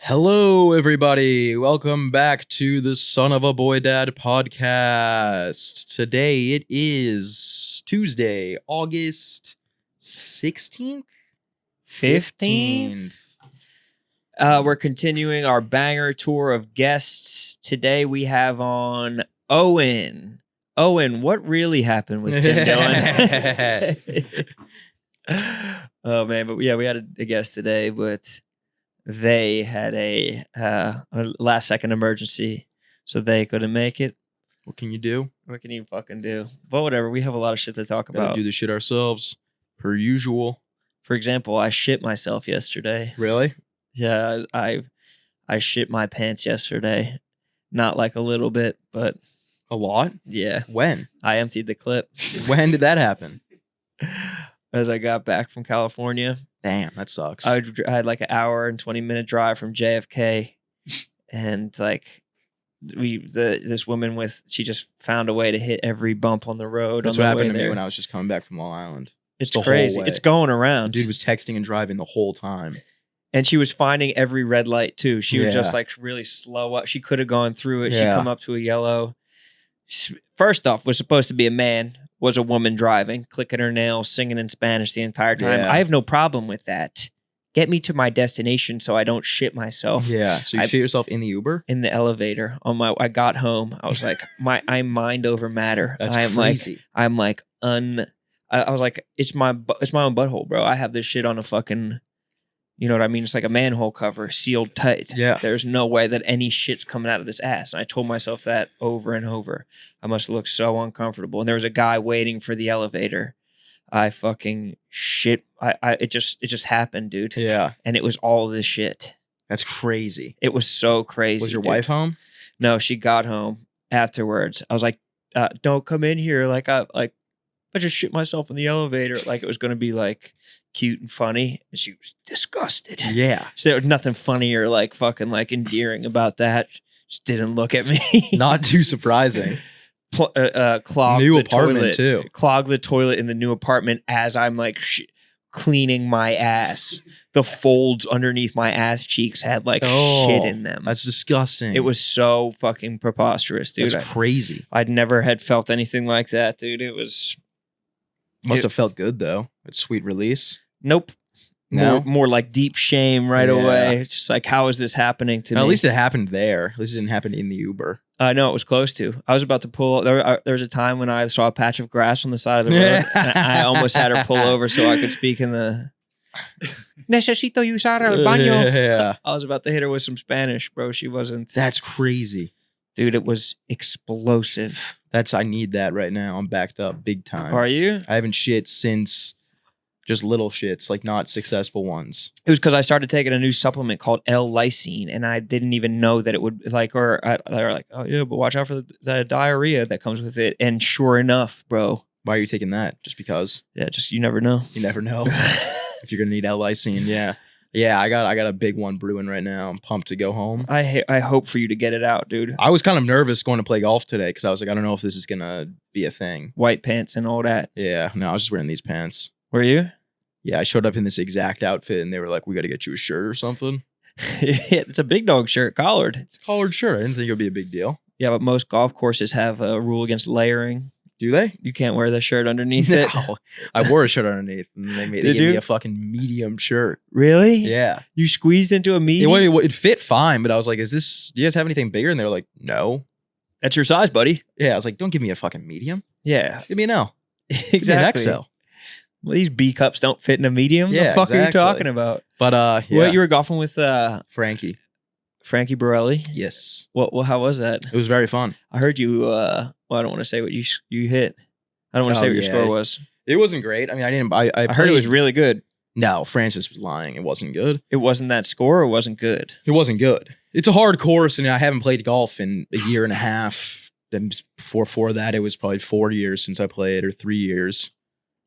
Hello, everybody. Welcome back to the Son of a Boy Dad podcast. Today it is Tuesday, August 16th? 15th. We're continuing our banger tour of guests. Today we have on Owen. Owen, what really happened with Tim Dillon? Oh, man. But yeah, we had a guest today, but they had a last-second emergency, so they couldn't make it. What can you do? What can you fucking do? But whatever, we have a lot of shit to talk Gotta about. do the shit ourselves, per usual. For example, I shit myself yesterday. Really? Yeah, I shit my pants yesterday. Not like a little bit, but A lot? yeah. When? I emptied the clip. When did that happen? As I got back from California. Damn, that sucks. I had like an hour and 20-minute drive from JFK, and like this woman she just found a way to hit every bump on the road. That's on what the happened way to me there. when I was just coming back from Long Island. It's the whole crazy. way. It's going around. Dude was texting and driving the whole time. And she was finding every red light too. She was just Yeah. like really slow up. She could have gone through it. She'd Yeah. come up to a yellow. First off, was supposed to be a man, was a woman driving, clicking her nails, singing in Spanish the entire time. Yeah. I have no problem with that. Get me to my destination so I don't shit myself. Yeah. So you shit yourself in the Uber? In the elevator I got home. I was like, I'm mind over matter. That's I'm crazy. I was like, it's my own butthole, bro. I have this shit on a fucking, you know what I mean? It's like a manhole cover sealed tight. Yeah. There's no way that any shit's coming out of this ass. And I told myself that over and over. I must look so uncomfortable. And there was a guy waiting for the elevator. I fucking shit. It just happened, dude. Yeah. And it was all this shit. That's crazy. It was so crazy. Was your dude. wife home? No, she got home afterwards. I was like, don't come in here. I just shit myself in the elevator. Like it was going to be like cute and funny. And she was disgusted. Yeah. So there was nothing funny or like fucking like endearing about that. Just didn't look at me. Not too surprising. Clogged New the apartment toilet, too. Clogged the toilet in the new apartment as I'm like cleaning my ass. The folds underneath my ass cheeks had like shit in them. That's disgusting. It was so fucking preposterous, dude. That's crazy. I'd never had felt anything like that, dude. It was Must have felt good though. It's sweet release. nope. No? More like deep shame right Yeah. away. Just like, how is this happening to me? At least it happened there. At least it didn't happen in the Uber. I know it was close to. I was about to pull. There was a time when I saw a patch of grass on the side of the road. And I almost had her pull over so I could speak in the. Necesito usar el baño. Yeah. I was about to hit her with some Spanish, bro. She wasn't. That's crazy. Dude, it was explosive. I need that right now. I'm backed up big time. Are you? I haven't shit since just little shits, like not successful ones. It was because I started taking a new supplement called L-lysine, and I didn't even know that it would like, they were like, oh yeah, but watch out for the diarrhea that comes with it. And sure enough, bro. Why are you taking that? Just because? Yeah, just you never know. You never know. If you're gonna need L-lysine, yeah. Yeah, I got a big one brewing right now. I'm pumped to go home. I hope for you to get it out, dude. I was kind of nervous going to play golf today because I was like, I don't know if this is gonna be a thing. White pants and all that. Yeah, no, I was just wearing these pants. Were you? Yeah, I showed up in this exact outfit and they were like, we got to get you a shirt or something. Yeah, it's a big dog shirt, collared. It's a collared shirt. I didn't think it would be a big deal. Yeah, but most golf courses have a rule against layering. Do they? You can't wear the shirt underneath it. No, I wore a shirt underneath and they Did gave me you? a fucking medium shirt. Really? Yeah. You squeezed into a medium? It fit fine, but I was like, do you guys have anything bigger? And they were like, no. That's your size, buddy. Yeah, I was like, don't give me a fucking medium. Yeah. Give me an L. Exactly. Give me an XL. Well, these B cups don't fit in a medium. Yeah, the fuck are you exactly. talking about? But yeah. Well, you were golfing with Frankie. Frankie Borelli. Yes. Well, how was that? It was very fun. I heard you. Well, I don't want to say what you hit. I don't want to say what your score was. It wasn't great. I mean, I heard it was really good. No, Francis was lying. It wasn't good. It wasn't that score. Or it wasn't good. It wasn't good. It's a hard course, and I haven't played golf in a year and a half. Then before that, it was probably 4 years since I played, or 3 years.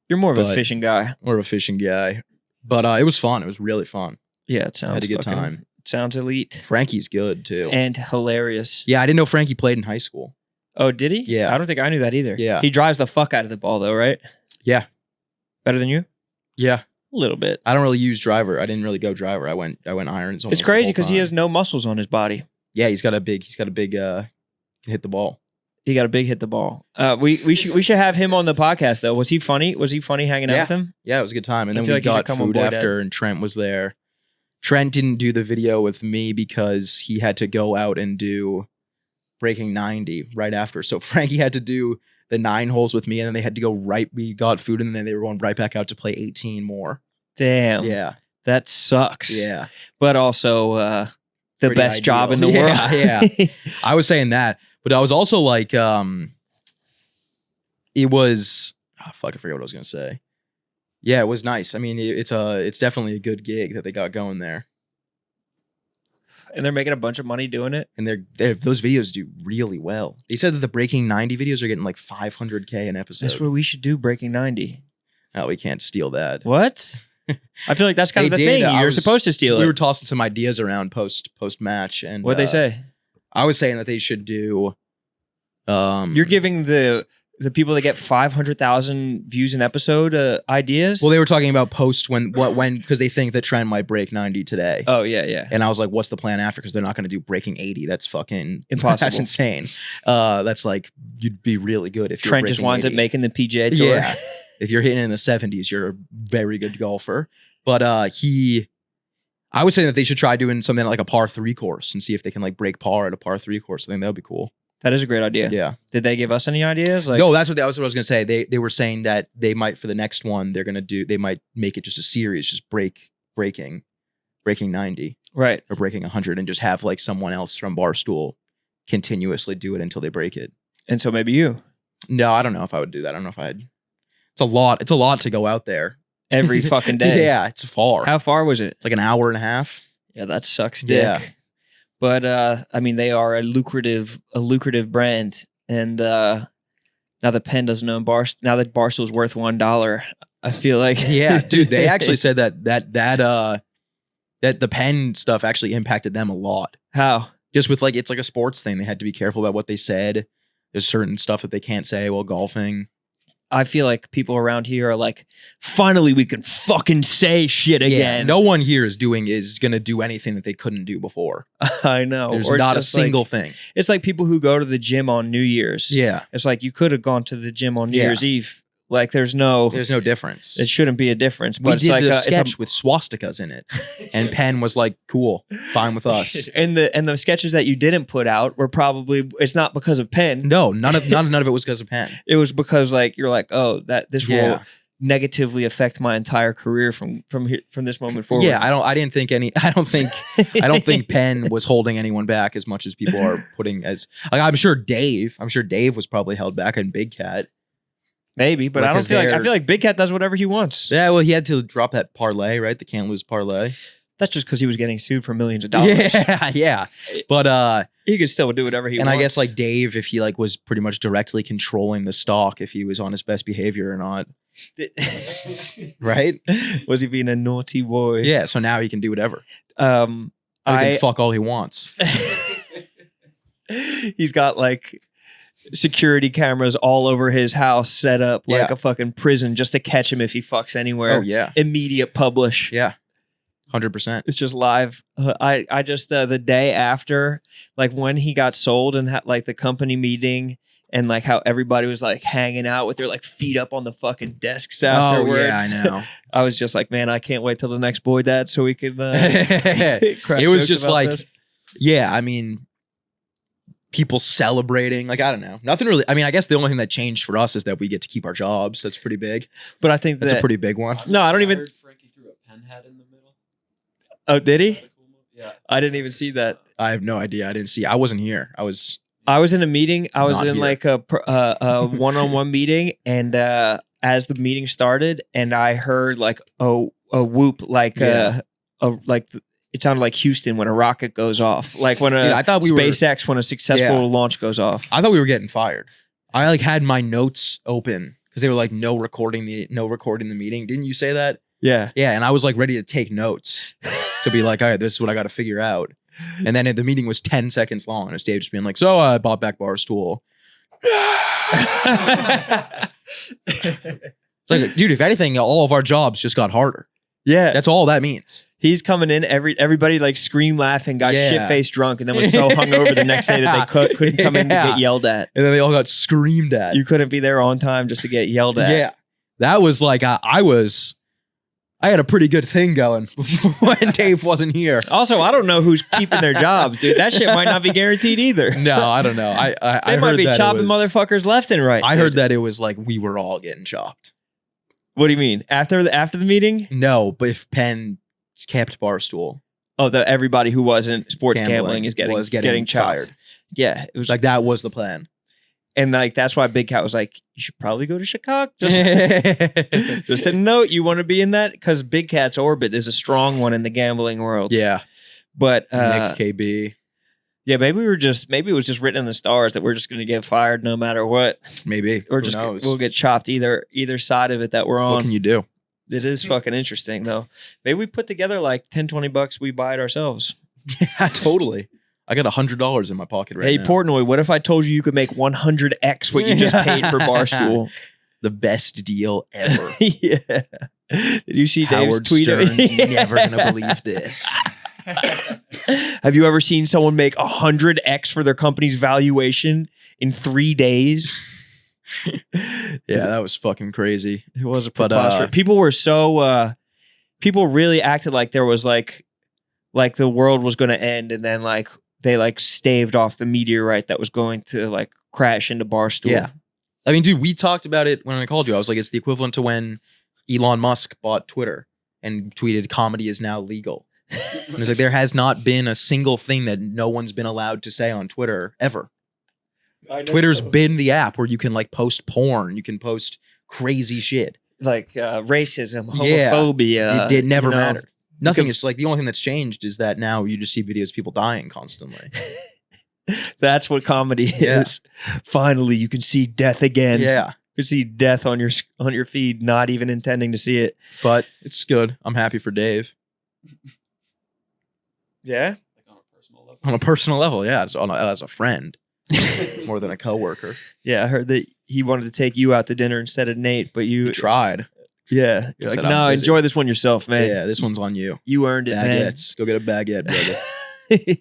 You're more of a fishing guy. More of a fishing guy. But it was fun. It was really fun. Yeah, it sounds. I had a good time. Sounds elite. Frankie's good too. And hilarious. Yeah, I didn't know Frankie played in high school. Oh, did he? Yeah. I don't think I knew that either. Yeah. He drives the fuck out of the ball though, right? Yeah. Better than you? Yeah. A little bit. I don't really use driver. I didn't really go driver. I went irons. It's crazy because he has no muscles on his body. Yeah, he's got a big can hit the ball. He got a big hit the ball. We should have him on the podcast though. Was he funny? Was he funny hanging out with him? Yeah, it was a good time. And then we got food after, and Trent was there. Trent didn't do the video with me because he had to go out and do Breaking 90 right after. So Frankie had to do the 9 holes with me, and then they had to go right. We got food, and then they were going right back out to play 18 more. Damn. Yeah. That sucks. Yeah. But also the Pretty best ideal. job in the world. Yeah. I was saying that, but I was also like, it was, I forget what I was going to say. Yeah, it was nice. I mean, it's definitely a good gig that they got going there. And they're making a bunch of money doing it. And those videos do really well. They said that the Breaking 90 videos are getting like 500K an episode. That's what we should do, Breaking 90. Oh, we can't steal that. What? I feel like that's kind of the thing. You're supposed to steal it. We were tossing some ideas around post match, and what'd they say? I was saying that they should do. You're giving the people that get 500,000 views an episode ideas. Well, they were talking about post when because they think that Trent might break 90 today. Oh yeah. And I was like, what's the plan after? Because they're not going to do breaking 80. That's fucking impossible. That's insane. That's like you'd be really good if Trent just winds up making the PGA Tour. Yeah. If you're hitting in the 70s, you're a very good golfer. But I was saying that they should try doing something like a par 3 course and see if they can like break par at a par 3 course. I think that would be cool. That is a great idea. Yeah. Did they give us any ideas? No, that was what I was going to say. They were saying that they might, for the next one, they might make it just a series, just breaking 90. Right. Or breaking 100, and just have like someone else from Barstool continuously do it until they break it. And so maybe you. No, I don't know if I would do that. I don't know if I'd. It's a lot to go out there. Every fucking day. Yeah, it's far. How far was it? It's like an hour and a half. Yeah, that sucks dick. Yeah. But I mean, they are a lucrative brand, and now the pen doesn't own Barstool. Now that Barstool's worth $1, I feel like yeah, dude. They actually said that the pen stuff actually impacted them a lot. How? Just with like it's like a sports thing. They had to be careful about what they said. There's certain stuff that they can't say while golfing. I feel like people around here are like, finally we can fucking say shit again. Yeah, no one here is going to do anything that they couldn't do before. I know. There's not a single thing. It's like people who go to the gym on New Year's. Yeah. It's like you could have gone to the gym on New Year's Eve. Like there's no difference. It shouldn't be a difference. But we it's did like the sketch with swastikas in it, and Penn was like, "Cool, fine with us." And the sketches that you didn't put out were probably it's not because of Penn. No, none of it was because of Penn. It was because like you're like, oh, this will negatively affect my entire career from this moment forward. Yeah, I don't think Penn was holding anyone back as much as people are putting as. Like, I'm sure Dave was probably held back in Big Cat. Maybe, but I feel like Big Cat does whatever he wants. Yeah, well, he had to drop that parlay, right? The can't lose parlay. That's just because he was getting sued for millions of dollars. Yeah. But he could still do whatever he wants. And I guess like Dave, if he like was pretty much directly controlling the stock, if he was on his best behavior or not. Right? Was he being a naughty boy? Yeah, so now he can do whatever. He can fuck all he wants. He's got like security cameras all over his house set up like a fucking prison just to catch him if he fucks anywhere. Oh yeah. Immediate publish. Yeah. 100%. It's just live. I just the day after, like when he got sold and had like the company meeting and like how everybody was like hanging out with their like feet up on the fucking desks afterwards. Oh yeah, I know. I was just like, man, I can't wait till the next Boy Dad so we can. It was just like, yeah, I mean, people celebrating. Like, I don't know. Nothing really. I mean, I guess the only thing that changed for us is that we get to keep our jobs. That's pretty big. But I think that's a pretty big one. No, I don't even. Heard Frankie threw a pen hat in the middle. Oh, did he? Yeah. I didn't even see that. I have no idea. I didn't see. I wasn't here. I was in a meeting. I was in here. like a one-on-one meeting, and as the meeting started, and I heard like a whoop, like it sounded like Houston when a rocket goes off, like when I thought SpaceX when a successful launch goes off. I thought we were getting fired. I like had my notes open because they were like no recording the meeting. Didn't you say that? Yeah. Yeah, and I was like ready to take notes to be like, all right, this is what I got to figure out. And then the meeting was 10 seconds long. And it was Dave just being like, so I bought back Barstool. It's like, dude, if anything, all of our jobs just got harder. Yeah. That's all that means. He's coming in, everybody like scream laughing, got Yeah. shit-faced drunk, and then was so hungover the next day that they couldn't come in to Yeah. get yelled at. And then they all got screamed at. You couldn't be there on time just to get yelled at. Yeah. That was like, I had a pretty good thing going when Dave wasn't here. Also, I don't know who's keeping their jobs, dude. That shit might not be guaranteed either. No, I don't know. I They might heard be that chopping it was, motherfuckers left and right. I dude. heard that it was like we were all getting chopped. What do you mean? After the meeting? No, but if Penn kept Barstool, Oh, everybody who wasn't sports gambling is getting chopped. fired. Yeah, it was Like that was the plan. and like that's why Big Cat was like, you should probably go to Chicago. Just a note, you want to be in that because Big Cat's orbit is a strong one in the gambling world. Yeah, But Nick KB, yeah, maybe it was just written in the stars that we're just going to get fired no matter what. maybe. Or Who just knows? we'll get chopped either side of it that we're on. What can you do? It is fucking interesting though. Maybe we put together like $10-20, we buy it ourselves. Yeah, totally. I got $100 in my pocket right Hey, now. Portnoy, what if I told you could make 100x what you just paid for Barstool? The best deal ever. Yeah. Did you see Dave's Howard tweet? Stern's never gonna believe this. Have you ever seen someone make 100x for their company's valuation in 3 days? Yeah, that was fucking crazy. It was a But, preposterous. People were so people really acted like there was like the world was going to end, and then like they like staved off the meteorite that was going to like crash into Barstool. Yeah. I mean, dude, we talked about it when I called you. I was like, it's the equivalent to when Elon Musk bought Twitter and tweeted comedy is now legal. And it's like there has not been a single thing that no one's been allowed to say on Twitter ever. Twitter's been the app where you can like post porn, you can post crazy shit. Like racism, Yeah. homophobia. It never you know. mattered. Nothing can- is like the only thing that's changed is that now you just see videos of people dying constantly. That's what comedy Yeah. is. Finally, you can see death again. Yeah, You can see death on your feed, not even intending to see it. but it's good. I'm happy for Dave Yeah. Like on a personal level. on a personal level. Yeah, as a friend more than a coworker. Yeah, I heard that he wanted to take you out to dinner instead of Nate, but you You tried. yeah, you're like, Said, "I'm no, busy." enjoy this one yourself, man. Yeah, this one's on you. You earned it, man. Baguettes. Go get a baguette, brother.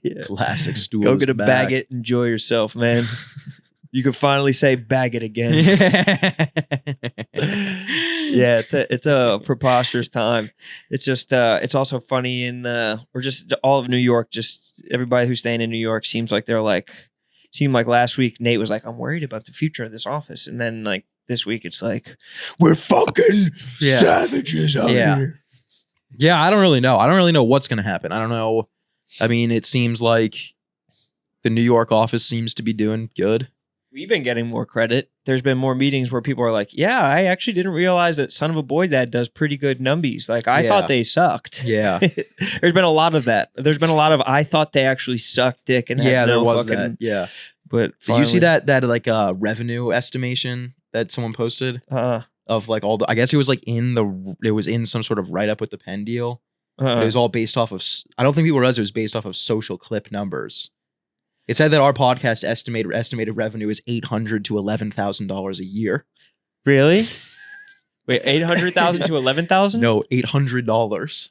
Yeah. Classic stool. Go get a baguette, enjoy yourself, man. You can finally say bag it again. Yeah, it's a preposterous time. It's just it's also funny in or just all of New York, just everybody who's staying in New York seemed like last week Nate was like, I'm worried about the future of this office. And then like this week it's like, we're fucking Yeah. savages out Yeah. here. Yeah, I don't really know. I don't really know what's going to happen. I don't know. I mean, it seems like the New York office seems to be doing good. We've been getting more credit. There's been more meetings where people are like, yeah, I actually didn't realize that Son of a Boy Dad does pretty good numbies. Like, I Yeah. thought they sucked. Yeah. There's been a lot of that. There's been a lot of, I thought they actually sucked dick and had Yeah, there no was fucking, that. Yeah. But Did you see finally- that like revenue estimation that someone posted Uh-uh. of like all the, I guess it was like it was in some sort of write up with the Penn deal. But Uh-uh. it was all based off of, I don't think people realized it was based off of social clip numbers. It said that our podcast estimated revenue is $800,000 to $11,000 a year. Really? Wait, 800,000 to 11,000? No, $800.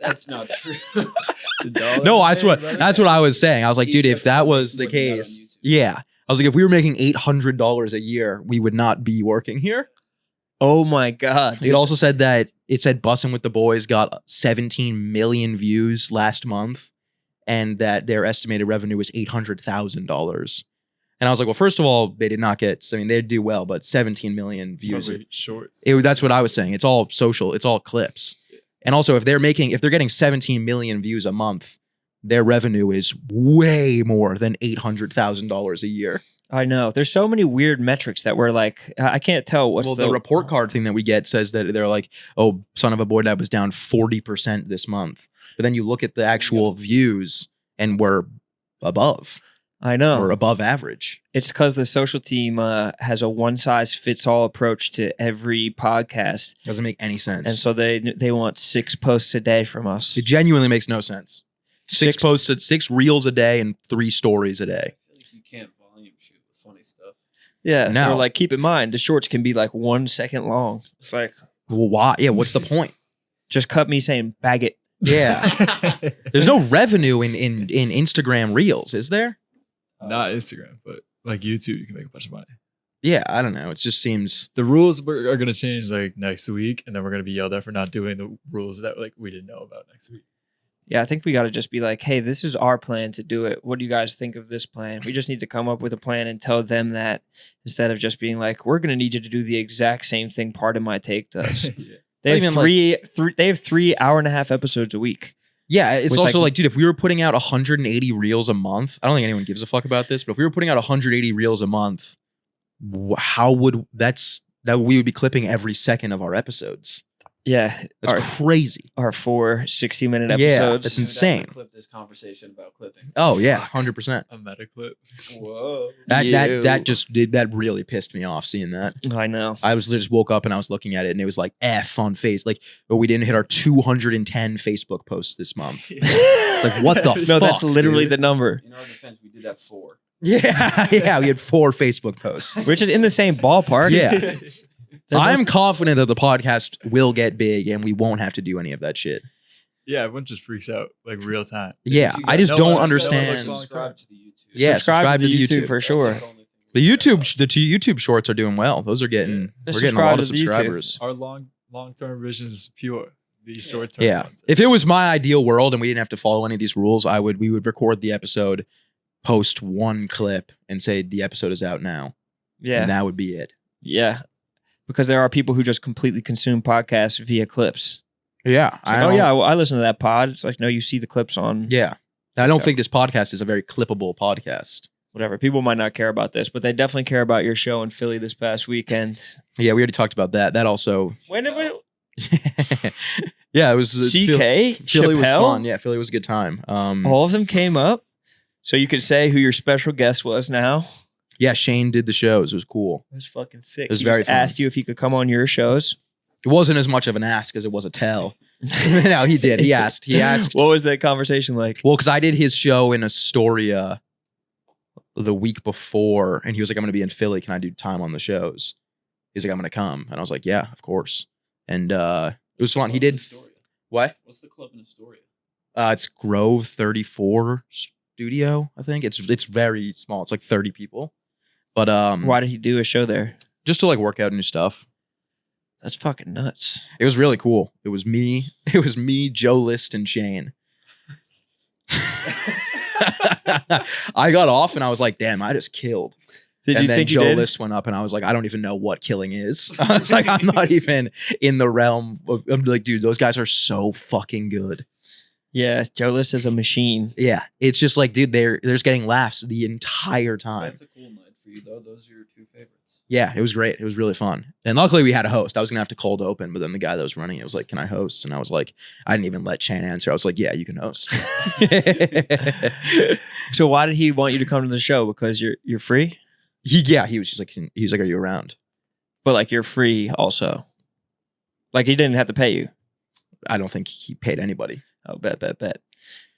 That's not true. No, that's what I was saying. I was like, dude, if that was the case, yeah. I was like, if we were making $800 a year, we would not be working here. Oh my God. It Dude. also said that Bussin' with the Boys got 17 million views last month, and that their estimated revenue was $800,000. And I was like, well, first of all, they did not get, I mean, they do well, but 17 million views. Shorts. That's what I was saying. It's all social. It's all clips. And also, if they're getting 17 million views a month, their revenue is way more than $800,000 a year. I know. There's so many weird metrics that we're like, I can't tell what's The report card thing that we get says that they're like, oh, Son of a Boy Dad was down 40% this month. But then you look at the actual views and we're above. I know. We're above average. It's because the social team has a one-size-fits-all approach to every podcast. Doesn't make any sense. And so they want 6 posts a day from us. It genuinely makes no sense. Six- 6 reels a day and 3 stories a day. I feel like you can't volume shoot with funny stuff. Yeah. No. Or like, keep in mind, the shorts can be like 1 second long. It's like, Well, why? Yeah, what's the point? Just cut me saying bag it. Yeah. There's no revenue in Instagram Reels, is there? Not Instagram, but like YouTube, you can make a bunch of money. Yeah, I don't know. It just seems The rules are going to change like next week, and then we're going to be yelled at for not doing the rules that like we didn't know about next week. Yeah, I think we got to just be like, hey, this is our plan to do it. What do you guys think of this plan? We just need to come up with a plan and tell them that instead of just being like, we're going to need you to do the exact same thing Pardon My Take does. Yeah. They It's have not even they have 3 hour-and-a-half episodes a week. Yeah, it's With, also like- like, dude, if we were putting out 180 reels a month, I don't think anyone gives a fuck about this, but if we were putting out 180 reels a month, how would that we would be clipping every second of our episodes? Yeah, That's crazy. our 4 60-minute Yeah, episodes. that's We'd have to insane. Clip this conversation about clipping. Oh yeah, Fuck. 100%. A meta clip. Whoa. That really pissed me off seeing that. I know. I just woke up and I was looking at it and it was like F on face, like, but we didn't hit our 210 Facebook posts this month. It's like, what the No, fuck? that's literally dude? the number, In our defense, we did have 4. Yeah, yeah, we had 4 Facebook posts. which is in the same ballpark. Yeah. I'm confident that the podcast will get big and we won't have to do any of that shit. Yeah, everyone just freaks out like real time. Yeah, You I got just no don't one- no one understand. looks long Subscribe to the YouTube. Yeah, subscribe to the YouTube. for That's sure. the only thing we The care about. YouTube, the 2 YouTube shorts are doing well. Those are getting, Just we're getting a lot of subscribe to the YouTube. subscribers. Our long-term vision is pure. These short-term Yeah. ones. If it was my ideal world and we didn't have to follow any of these rules, we would record the episode, post 1 clip, and say the episode is out now. Yeah. And that would be it. Yeah. Because there are people who just completely consume podcasts via clips. Yeah. It's like, oh, yeah, I listen to that pod. It's like, no, you see the clips on Yeah. I don't Okay. think this podcast is a very clippable podcast. whatever. People might not care about this, but they definitely care about your show in Philly this past weekend. Yeah, we already talked about that. That also. When did we... Yeah, it was. CK? Philly was Chappelle? fun. Yeah, Philly was a good time. All of them came up. So you could say who your special guest was now. Yeah, Shane did the shows. It was cool. It was fucking sick. It was He very just fun. asked you if he could come on your shows. It wasn't as much of an ask as it was a tell. No, he did. He asked. He asked. What was that conversation like? Well, because I did his show in Astoria the week before, and he was like, "I'm going to be in Philly. Can I do time on the shows?" He's like, "I'm going to come," and I was like, "Yeah, of course." And it was fun. He did. What? What's the club in Astoria? It's Grove 34 Studio. I think it's very small. It's like 30 people. But Why did he do a show there? just to like work out new stuff. That's fucking nuts. It was really cool. It was me, Joe List, and Shane. I got off and I was like, damn, I just killed. Did And you then think Joe you did? List went up and I was like, I don't even know what killing is. I was like, I'm not even in the realm of, I'm like, dude, those guys are so fucking good. Yeah, Joe List is a machine. Yeah. It's just like, dude, they're just getting laughs the entire time. That's a cool night for you, though. Those are your 2 favorites. Yeah, it was great. It was really fun. And luckily we had a host. I was going to have to cold open, but then the guy that was running it was like, can I host? And I was like, I didn't even let Shane answer. I was like, yeah, you can host. So why did he want you to come to the show? Because you're free? He was just like, he was like, are you around? But like you're free also. Like he didn't have to pay you. I don't think he paid anybody. Oh, bet.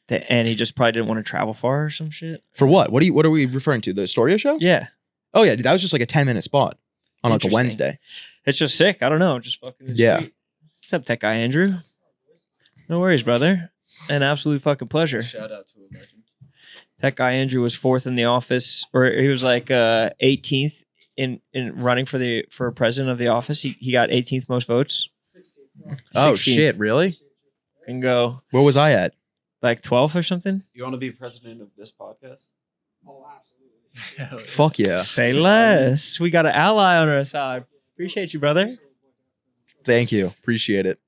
And he just probably didn't want to travel far or some shit. For what? What are we referring to? The Astoria show? Yeah. Oh yeah, dude, that was just like a 10-minute spot on like a Interesting. Wednesday. It's just sick. I don't know. Just fucking Yeah. sweet. What's up, tech guy Andrew? No worries, brother. An absolute fucking pleasure. Shout out to a legend. Tech guy Andrew was 4th in the office, or he was like 18th in running for president of the office. He got 18th most votes. Oh 16th. shit, really? Can go Where was I at? like 12th or something. You want to be president of this podcast? Fuck yeah. Say less. We got an ally on our side. Appreciate you, brother. Thank you. Appreciate it.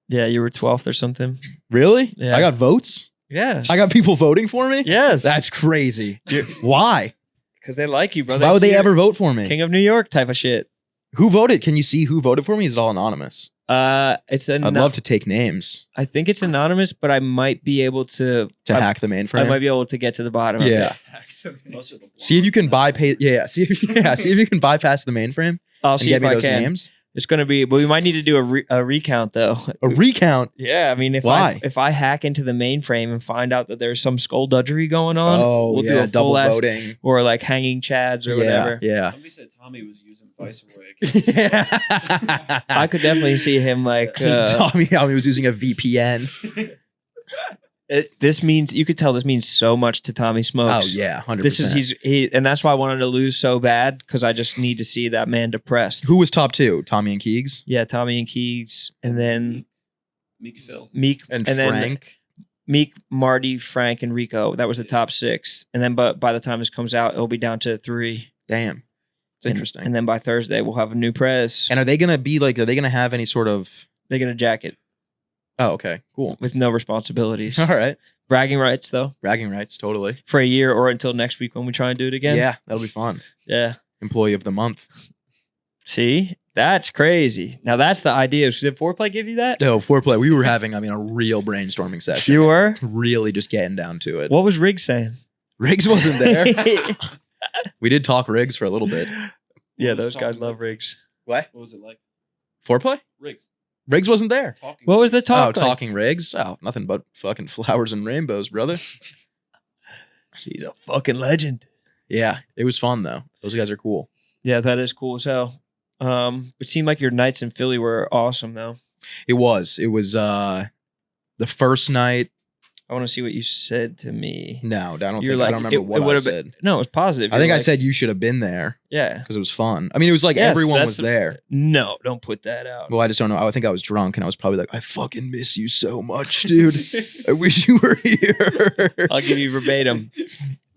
Yeah, you were 12th or something. Really? Yeah. I got votes? Yeah. I got people voting for me? Yes. That's crazy. You're- Why? Because they like you, brother. Why would they See, ever vote for me? King of New York type of shit. Who voted? Can you see who voted for me? Is it all anonymous? It's I'd love to take names I think it's anonymous, but I might be able to hack the I mainframe. might be able to get to the bottom of Yeah. it. Most of the See if you can blondes, bypass. Yeah. See if you can bypass the mainframe I'll and see get if me I those can. names. It's gonna be, but we might need to do a recount though. A recount. Yeah, I mean, Why? if I hack into the mainframe and find out that there's some skullduggery going on, Oh, we'll do yeah, a double full-ass- voting. or like hanging chads or whatever. Yeah. Somebody said Tommy was using Viceroy. accounts. Yeah. I could definitely see him like. Tommy was using a VPN. This means you could tell this means so much to Tommy Smokes. Oh yeah, 100%. This is and that's why I wanted to lose so bad because I just need to see that man depressed. Who was top 2? Tommy and Keegs Yeah, Tommy and Keegs, and then Meek Phil. Meek and then Frank. Meek, Marty, Frank, and Rico. That was the top 6. And then but by the time this comes out, it'll be down to 3. Damn, it's interesting. And then by Thursday, we'll have a new press. And are they gonna be like? Are they gonna have any sort of? They get a jacket Oh, okay, cool. with no responsibilities. All right, Bragging rights, though, bragging rights, totally. for a year or until next week when we try and do it again. Yeah, that'll be fun. Yeah. Employee of the month. See? That's crazy. Now, that's the idea. Did Foreplay give you that? No, foreplay. We were having, a real brainstorming session. You were? Really just getting down to it. What was Riggs saying? Riggs wasn't there. We did talk Riggs for a little bit. Yeah, What was those guys talking love Riggs? Riggs. What? What was it like? Foreplay? Riggs. Riggs wasn't there. Talking. What was the talk? Oh, like? talking Riggs? Oh, nothing but fucking flowers and rainbows, brother. He's a fucking legend. Yeah, it was fun though. Those guys are cool. Yeah, that is cool as hell. It seemed like your nights in Philly were awesome, though. It was the first night. I want to see what you said to me. No, I don't You're think like, I don't remember what I would've said. been. No, it was positive. I You think were I like- said you should have been there Yeah. because it was fun. It was like Yes, everyone that's was the- there. No, don't put that out. Well, I just don't know. I think I was drunk and I was probably like, I fucking miss you so much, dude. I wish you were here. I'll give you verbatim.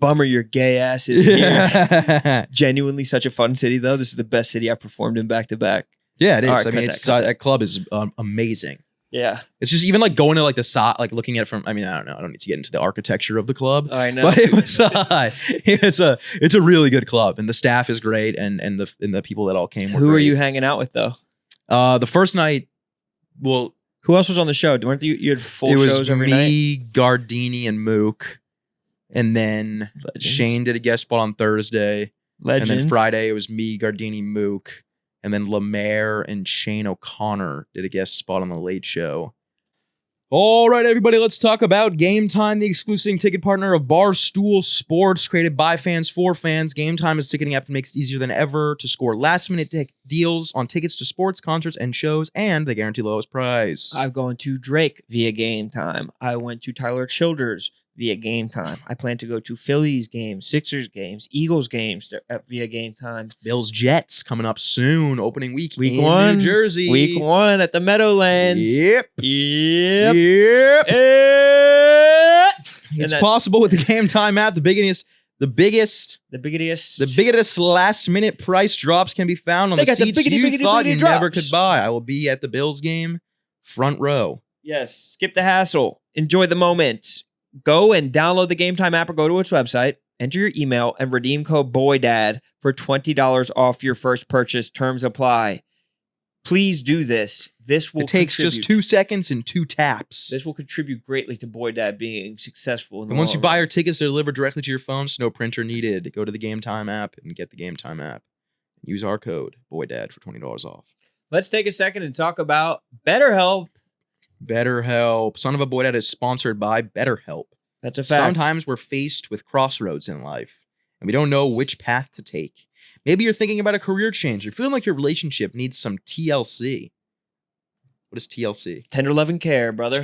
Bummer your gay ass is here. Yeah. Genuinely such a fun city, though. This is the best city I performed in back to back. Yeah, it is. All right, I mean, cut it's that. that club is amazing. Yeah, It's just even like going to like the side, like looking at it from. I mean, I don't know. I don't need to get into the architecture of the club, I know. but it was it's a really good club, and the staff is great, and the people that all came. Were Who are great. you hanging out with, though? The first night, well, Who else was on the show? Weren't you had full it was shows every night? me, Gardini, and Mook, and then Legends. Shane did a guest spot on Thursday, Legend. and then Friday it was me, Gardini, Mook, and then Lemaire and Shane O'Connor did a guest spot on the Late Show. All right, everybody, let's talk about Game Time, the exclusive ticket partner of Barstool Sports, created by fans for fans. Game Time is a ticketing app that makes it easier than ever to score last-minute deals on tickets to sports, concerts, and shows, and they guarantee lowest price. I've gone to Drake via Game Time. I went to Tyler Childers via Game Time. I plan to go to Phillies games, Sixers games, Eagles games via Game Time. Bills Jets coming up soon, opening week Week in 1, New Jersey. Week 1 at the Meadowlands. Yep. Yep. Yep. And It's that- possible with the Game Time app. The biggest The biggest last minute price drops can be found on They the got the seats biggity, you biggity, thought biggity you never drops. could buy. I will be at the Bills game, front row. Yes, skip the hassle. Enjoy the moment. Go and download the Game Time app or go to its website, enter your email, and redeem code BOYDAD for $20 off your first purchase. Terms apply. Please do this. This will It takes just contribute- 2 seconds and 2 taps. This will contribute greatly to Boy Dad being successful. In the And once you long buy run. your tickets, they're delivered directly to your phone, so no printer needed. Go to the Game Time app and get the Game Time app. Use our code BOYDAD for $20 off. Let's take a second and talk about BetterHelp. BetterHelp. Son of a Boy Dad is sponsored by BetterHelp. That's a fact. Sometimes we're faced with crossroads in life, and we don't know which path to take. Maybe you're thinking about a career change. You're feeling like your relationship needs some TLC. What is TLC? Tender love and care, brother.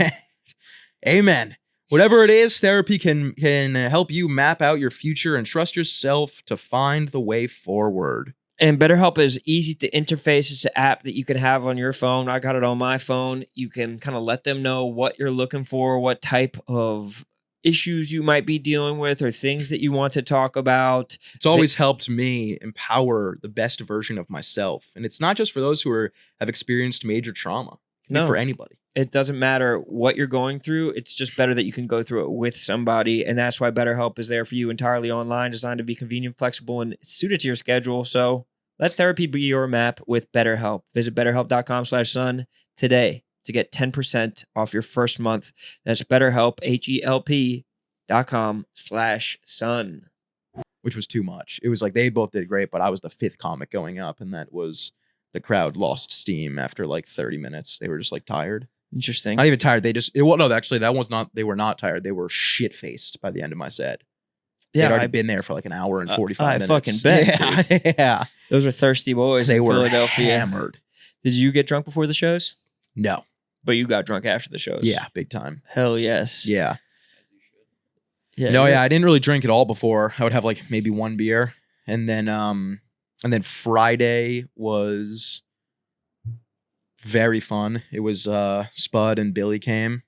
Amen. Whatever it is, therapy can help you map out your future and trust yourself to find the way forward. And BetterHelp is easy to interface. It's an app that you can have on your phone. I got it on my phone. You can kind of let them know what you're looking for, what type of issues you might be dealing with, or things that you want to talk about. It's always helped me empower the best version of myself. And it's not just for those who have experienced major trauma. It can be No. for anybody. It doesn't matter what you're going through. It's just better that you can go through it with somebody. And that's why BetterHelp is there for you, entirely online, designed to be convenient, flexible, and suited to your schedule. So let therapy be your map with BetterHelp. Visit BetterHelp.com/son today to get 10% off your first month. That's BetterHelp, HELP.com/son. Which was too much. It was like they both did great, but I was the 5th comic going up, and that was the crowd lost steam after like 30 minutes. They were just like tired. Interesting. Not even tired. No, actually, that was not. They were not tired. They were shit faced by the end of my set. They'd Yeah, already been there for like an hour and 45 minutes. fucking bet, Yeah, yeah. those are thirsty boys They in were Philadelphia. hammered. Did you get drunk before the shows? No. But you got drunk after the shows. Yeah, big time. Hell yes. Yeah. Yeah. No, yeah, I didn't really drink at all before. I would have like maybe one beer, and then Friday was very fun. It was Spud and Billy came,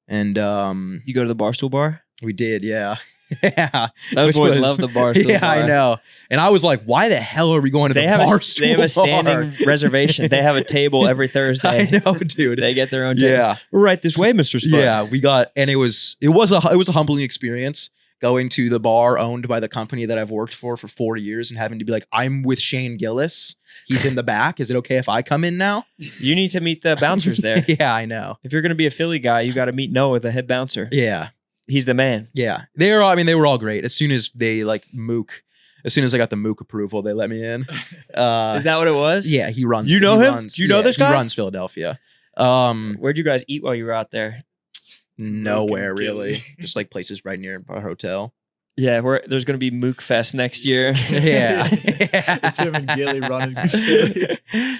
and You go to the Barstool bar? we did, yeah. Yeah. Those Which boys was- love the Barstool Yeah, bar. I know. And I was like, why the hell are we going to They the have Barstool they have a standing bar? reservation. They have a table every Thursday. I know, dude. They get their own table. Yeah. We're right this way, Mr. Spud. Yeah, we got, and it was a humbling experience going to the bar owned by the company that I've worked for 4 years and having to be like, I'm with Shane Gillis. He's in the back. Is it okay if I come in now? You need to meet the bouncers there. Yeah, I know. If you're going to be a Philly guy, you got to meet Noah, the head bouncer. Yeah, He's the man. yeah. They were all great. As soon as they as soon as I got the Mook approval, they let me in. Is that what it was? Yeah, he runs. You know he him? runs- Do you know yeah, this guy? He runs Philadelphia. Where'd you guys eat while you were out there? Nowhere Mook and really. Gilly. Just like places right near our hotel. Yeah, there's going to be Mook Fest next year. Yeah. It's him and Gilly running.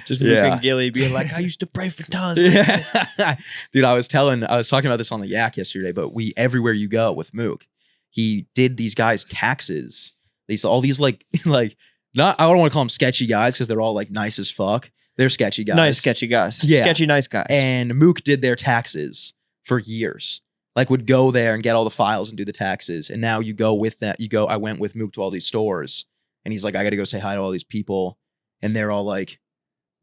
Just Mook Yeah. and Gilly being like, I used to pray for tons. Yeah. Dude, I was talking about this on the Yak yesterday, but everywhere you go with Mook, he did these guys' taxes. All these like not, I don't want to call them sketchy guys because they're all like nice as fuck. They're sketchy guys. Nice, sketchy guys. Yeah. Sketchy, nice guys. And Mook did their taxes for years. Like would go there and get all the files and do the taxes. And now you go with that. I went with Mook to all these stores and he's like, I got to go say hi to all these people. And they're all like,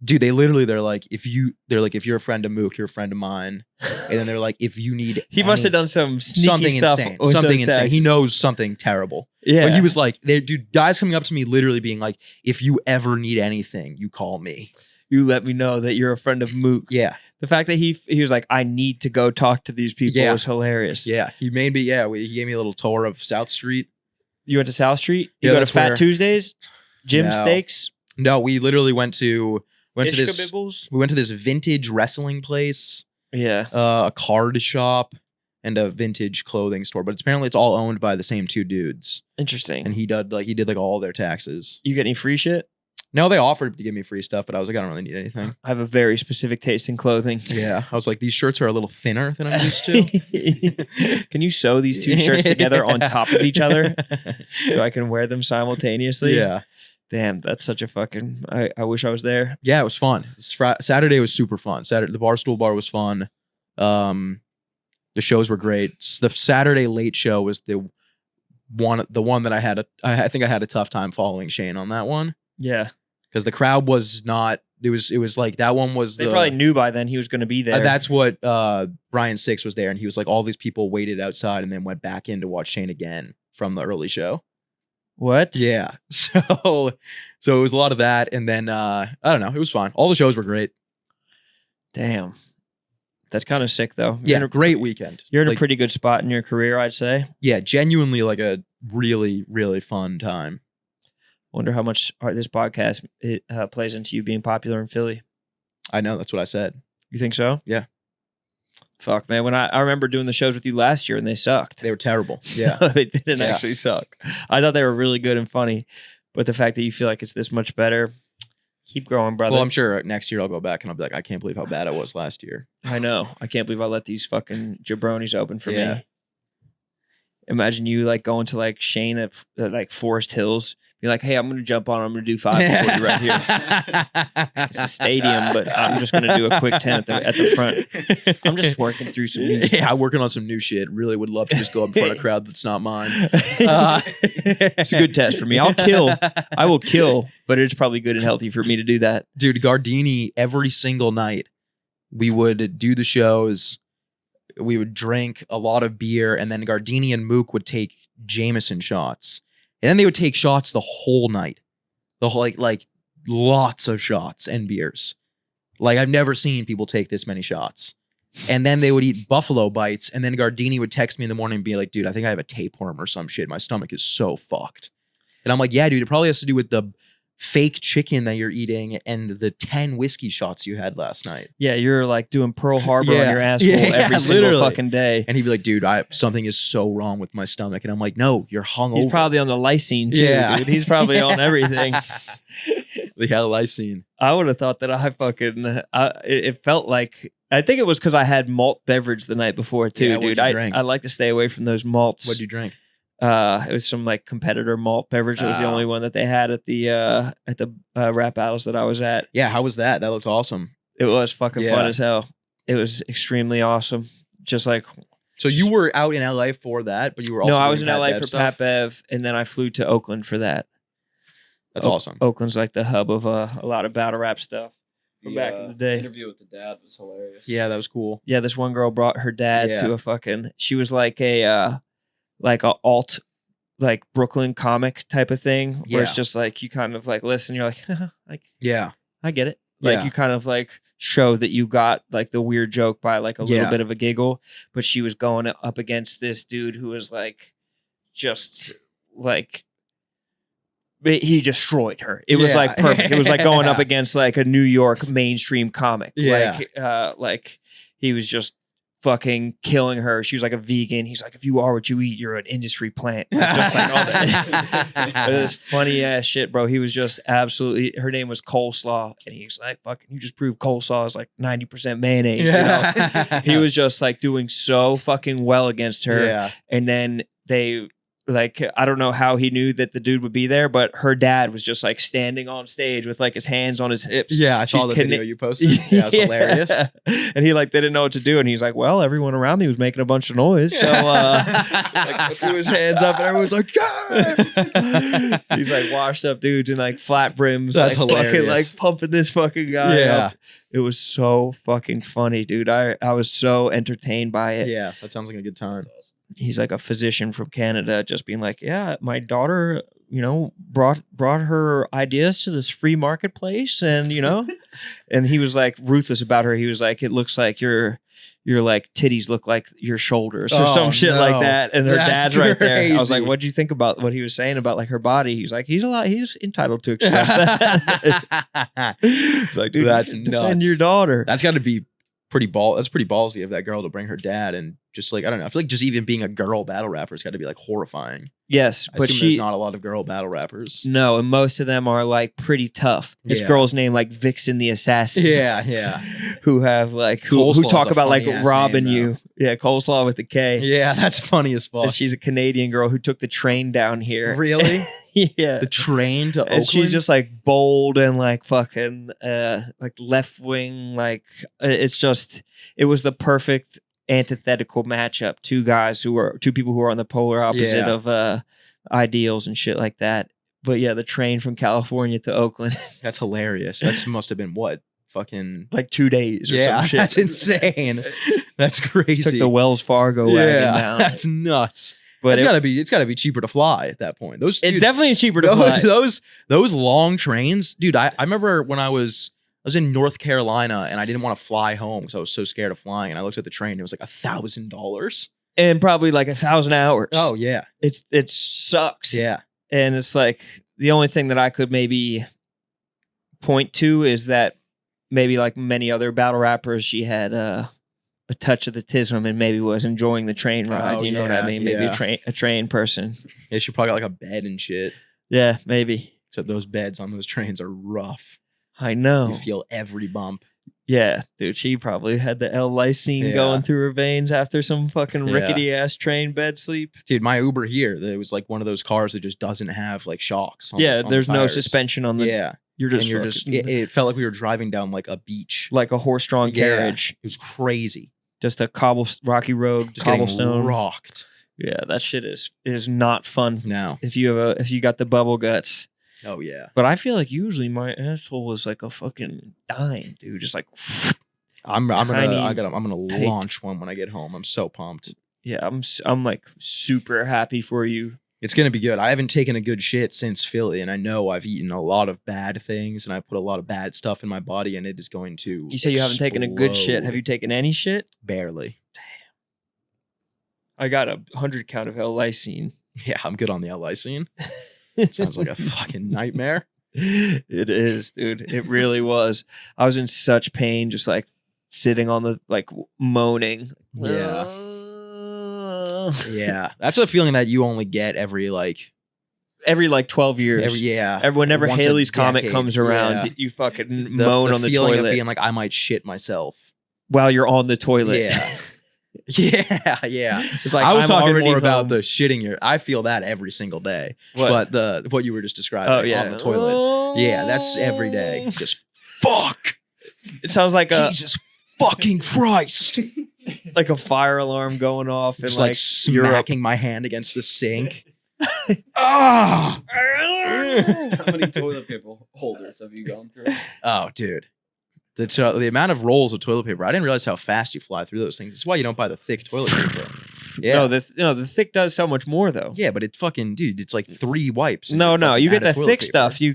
dude, they're like, if you're a friend of Mook, you're a friend of mine. And then they're like, if you need, he must have done some sneaky something stuff. insane, with something those insane. taxes. He knows something terrible. Yeah. But he was like, dude, guys coming up to me literally being like, if you ever need anything, you call me. You let me know that you're a friend of Mook. Yeah. The fact that he was like, I need to go talk to these people Yeah. is hilarious. Yeah. He made me, he gave me a little tour of South Street. You went to South Street? You Yeah, go to that's Fat where- Tuesdays? Jim No. Steaks? No, we literally went to Ishka this. Bibbles? We went to this vintage wrestling place, Yeah. a card shop, and a vintage clothing store. But apparently, it's all owned by the same two dudes. Interesting. And he did all their taxes. You get any free shit? No, they offered to give me free stuff, but I was like, I don't really need anything. I have a very specific taste in clothing. Yeah, I was like, these shirts are a little thinner than I'm used to. Can you sew these two shirts together on top of each other so I can wear them simultaneously? Yeah, Damn, that's such a fucking. I wish I was there. yeah, it was fun. Saturday was super fun. The Barstool bar was fun. The shows were great. The Saturday late show was the one that I think I had a tough time following Shane on that one. Yeah. Because the crowd was not. It was like that one was. They probably knew by then he was going to be there. That's what Brian Six was there, and he was like, all these people waited outside and then went back in to watch Shane again from the early show. What? Yeah, so it was a lot of that, and then I don't know, it was fun. All the shows were great. Damn. That's kind of sick, though. Yeah, great weekend. You're in Like, a pretty good spot in your career, I'd say. yeah, genuinely like a really really fun time. Wonder how much this podcast plays into you being popular in Philly. I know, that's what I said. You think so? Yeah. Fuck, man. When I remember doing the shows with you last year and they sucked. They were terrible. Yeah. They didn't Yeah. actually suck. I thought they were really good and funny. But the fact that you feel like it's this much better, keep growing, brother. Well, I'm sure next year I'll go back and I'll be like, I can't believe how bad I was last year. I know. I can't believe I let these fucking jabronis open for Yeah. me. Imagine you like going to like Shane at like Forest Hills. Be like, hey, I'm going to jump on. I'm going to do 5 for you right here. It's a stadium, but I'm just going to do a quick 10 at the front. I'm just working through some new stuff. Yeah, I'm working on some new shit. Really would love to just go up in front of a crowd that's not mine. It's a good test for me. I will kill, but it's probably good and healthy for me to do that. Dude, Gardini, every single night, we would do the shows. We would drink a lot of beer, and then Gardini and Mook would take Jameson shots. And then they would take shots the whole night. The whole, like lots of shots and beers. Like, I've never seen people take this many shots. And then they would eat buffalo bites, and then Gardini would text me in the morning and be like, dude, I think I have a tapeworm or some shit. My stomach is so fucked. And I'm like, yeah, dude, it probably has to do with the fake chicken that you're eating and the 10 whiskey shots you had last night. Yeah, you're like doing Pearl Harbor Yeah. on your asshole Yeah, every single literally. fucking day. And he'd be like, dude, something is so wrong with my stomach. And I'm like, no, you're hungover. He's probably on the lysine too, Yeah. dude. He's probably on everything. The lysine. I would have thought that I fucking. It felt like. I think it was because I had malt beverage the night before too, Yeah, what'd dude. you drink? I like to stay away from those malts. What'd you drink? It was some like competitor malt beverage. It was the Oh. only one that they had at the rap battles that I was at. Yeah, how was that? That looked awesome. It was fucking Yeah. fun as hell. It was extremely awesome. Just like So you were out in LA for that, but you were also no, I was in doing LA Pat Bev for stuff? Pat Bev, and then I flew to Oakland for that. That's awesome. Oakland's like the hub of a lot of battle rap stuff from back in the day. Interview with the dad was hilarious. Yeah, that was cool. Yeah, this one girl brought her dad Yeah. to a fucking. She was like a alt, like Brooklyn comic type of thing, where it's Yeah. just like you kind of like listen, you're like, Yeah. I get it. Like Yeah. you kind of like show that you got like the weird joke by like a little Yeah. bit of a giggle, but she was going up against this dude who was like, just like. He destroyed her. It was Yeah. like perfect. It was like going up against like a New York mainstream comic. Yeah. Like he was just fucking killing her. She was like a vegan. He's like, if you are what you eat, you're an industry plant. Like, just like all that. It was funny ass shit, bro. He was just absolutely. Her name was Coleslaw, and he's like, fucking, you just proved coleslaw is like 90% mayonnaise. You know? He was just like doing so fucking well against her, Yeah. and then they. Like, I don't know how he knew that the dude would be there, but her dad was just like standing on stage with like his hands on his hips. Yeah, I saw She's the connect- video you posted. Yeah, it was hilarious. And he like didn't know what to do, and he's like, "Well, everyone around me was making a bunch of noise, so like threw his hands up, and everyone's like, yeah!" He's like washed up dudes in like flat brims, That's like fucking hilarious. like pumping this fucking guy Yeah. up. It was so fucking funny, dude. I was so entertained by it. Yeah, that sounds like a good time. He's like a physician from Canada, just being like, yeah, my daughter, brought her ideas to this free marketplace, and and he was like ruthless about her. He was like, it looks like your like titties look like your shoulders or Oh, some shit no. like that. And her That's dad's right there. I was like, crazy. what'd you think about what he was saying about like her body? He's like, he's entitled to express that. He's like, dude, That's you defend nuts. your daughter. That's got to be that's pretty ballsy of that girl to bring her dad, and just like, I don't know, I feel like just even being a girl battle rapper has got to be like horrifying. Yes, I but assume there's not a lot of girl battle rappers. No, and most of them are like pretty tough. This Yeah. girl's name like Vixen the Assassin. Yeah. Who have like who Coleslaw's talk a about like funny-ass robbing name, you. Yeah, Coleslaw with the K. Yeah, that's funny as fuck. And she's a Canadian girl who took the train down here. Really? Yeah. The train to Oakland? And she's just like bold and like fucking like left wing, like it was the perfect antithetical matchup. Two people who are on the polar opposite Yeah. of ideals and shit like that. But yeah, the train from California to Oakland, That's hilarious. That must have been what? Fucking like 2 days or yeah, some shit. that's insane. That's crazy. Took the Wells Fargo wagon down. That's nuts. But It's gotta be cheaper to fly at that point. it's definitely cheaper to fly. those long trains, dude. I remember when I was in North Carolina and I didn't want to fly home because I was so scared of flying. And I looked at the train; it was like $1,000. And probably like 1,000 hours. Oh yeah, It sucks. yeah, And it's like the only thing that I could maybe point to is that maybe like many other battle rappers, she had a touch of the tism and maybe was enjoying the train ride. Oh, You know what I yeah, mean? Maybe yeah. a train person. yeah. She probably got like a bed and shit. Yeah, maybe. Except those beds on those trains are rough. I know. You feel every bump. Yeah, dude, she probably had the L-lysine Yeah. going through her veins after some fucking Yeah. rickety ass train bed sleep. Dude, my Uber here, it was like one of those cars that just doesn't have like shocks. On Yeah, the there's no tires. suspension on the. Yeah, You're and just. it felt like we were driving down like a beach. like a horse-drawn Yeah. carriage, It was crazy. just a rocky road, Just cobblestone. getting rocked. Yeah, that shit is not fun. No. If you got the bubble guts. Oh yeah. But I feel like usually my asshole is like a fucking dime, dude. Just like I'm Tiny gonna tight. launch one when I get home. I'm so pumped. yeah, I'm like super happy for you. It's gonna be good. I haven't taken a good shit since Philly, and I know I've eaten a lot of bad things, and I put a lot of bad stuff in my body, and it is going to. You say you haven't taken a good shit. explode. Have you taken any shit? Barely. I got a 100 count of L-lysine. Yeah, I'm good on the L-lysine. Sounds like a fucking nightmare. It is, dude. It really was. I was in such pain, just like sitting on the moaning. Yeah. Yeah. That's a feeling that you only get every 12 years. Whenever once a Haley's Comet decade. comes around, Yeah. you fucking moan on the feeling toilet of being like, I might shit myself. while you're on the toilet. Yeah. Yeah. It's like I was I'm talking already more about home. the shitting. I feel that every single day. What? But what you were just describing on the toilet. Oh. Yeah, that's every day. Just fuck. It sounds like Jesus fucking Christ. like a fire alarm going off and Just like smacking my hand against the sink. Ah! How many toilet paper holders have you gone through? Oh, dude. The amount of rolls of toilet paper. I didn't realize how fast you fly through those things. That's why you don't buy the thick toilet paper. Yeah. No, the thick does so much more though. Yeah, but it fucking, dude, it's like 3 wipes. and No, you're fucking you get out of the toilet thick paper. stuff. You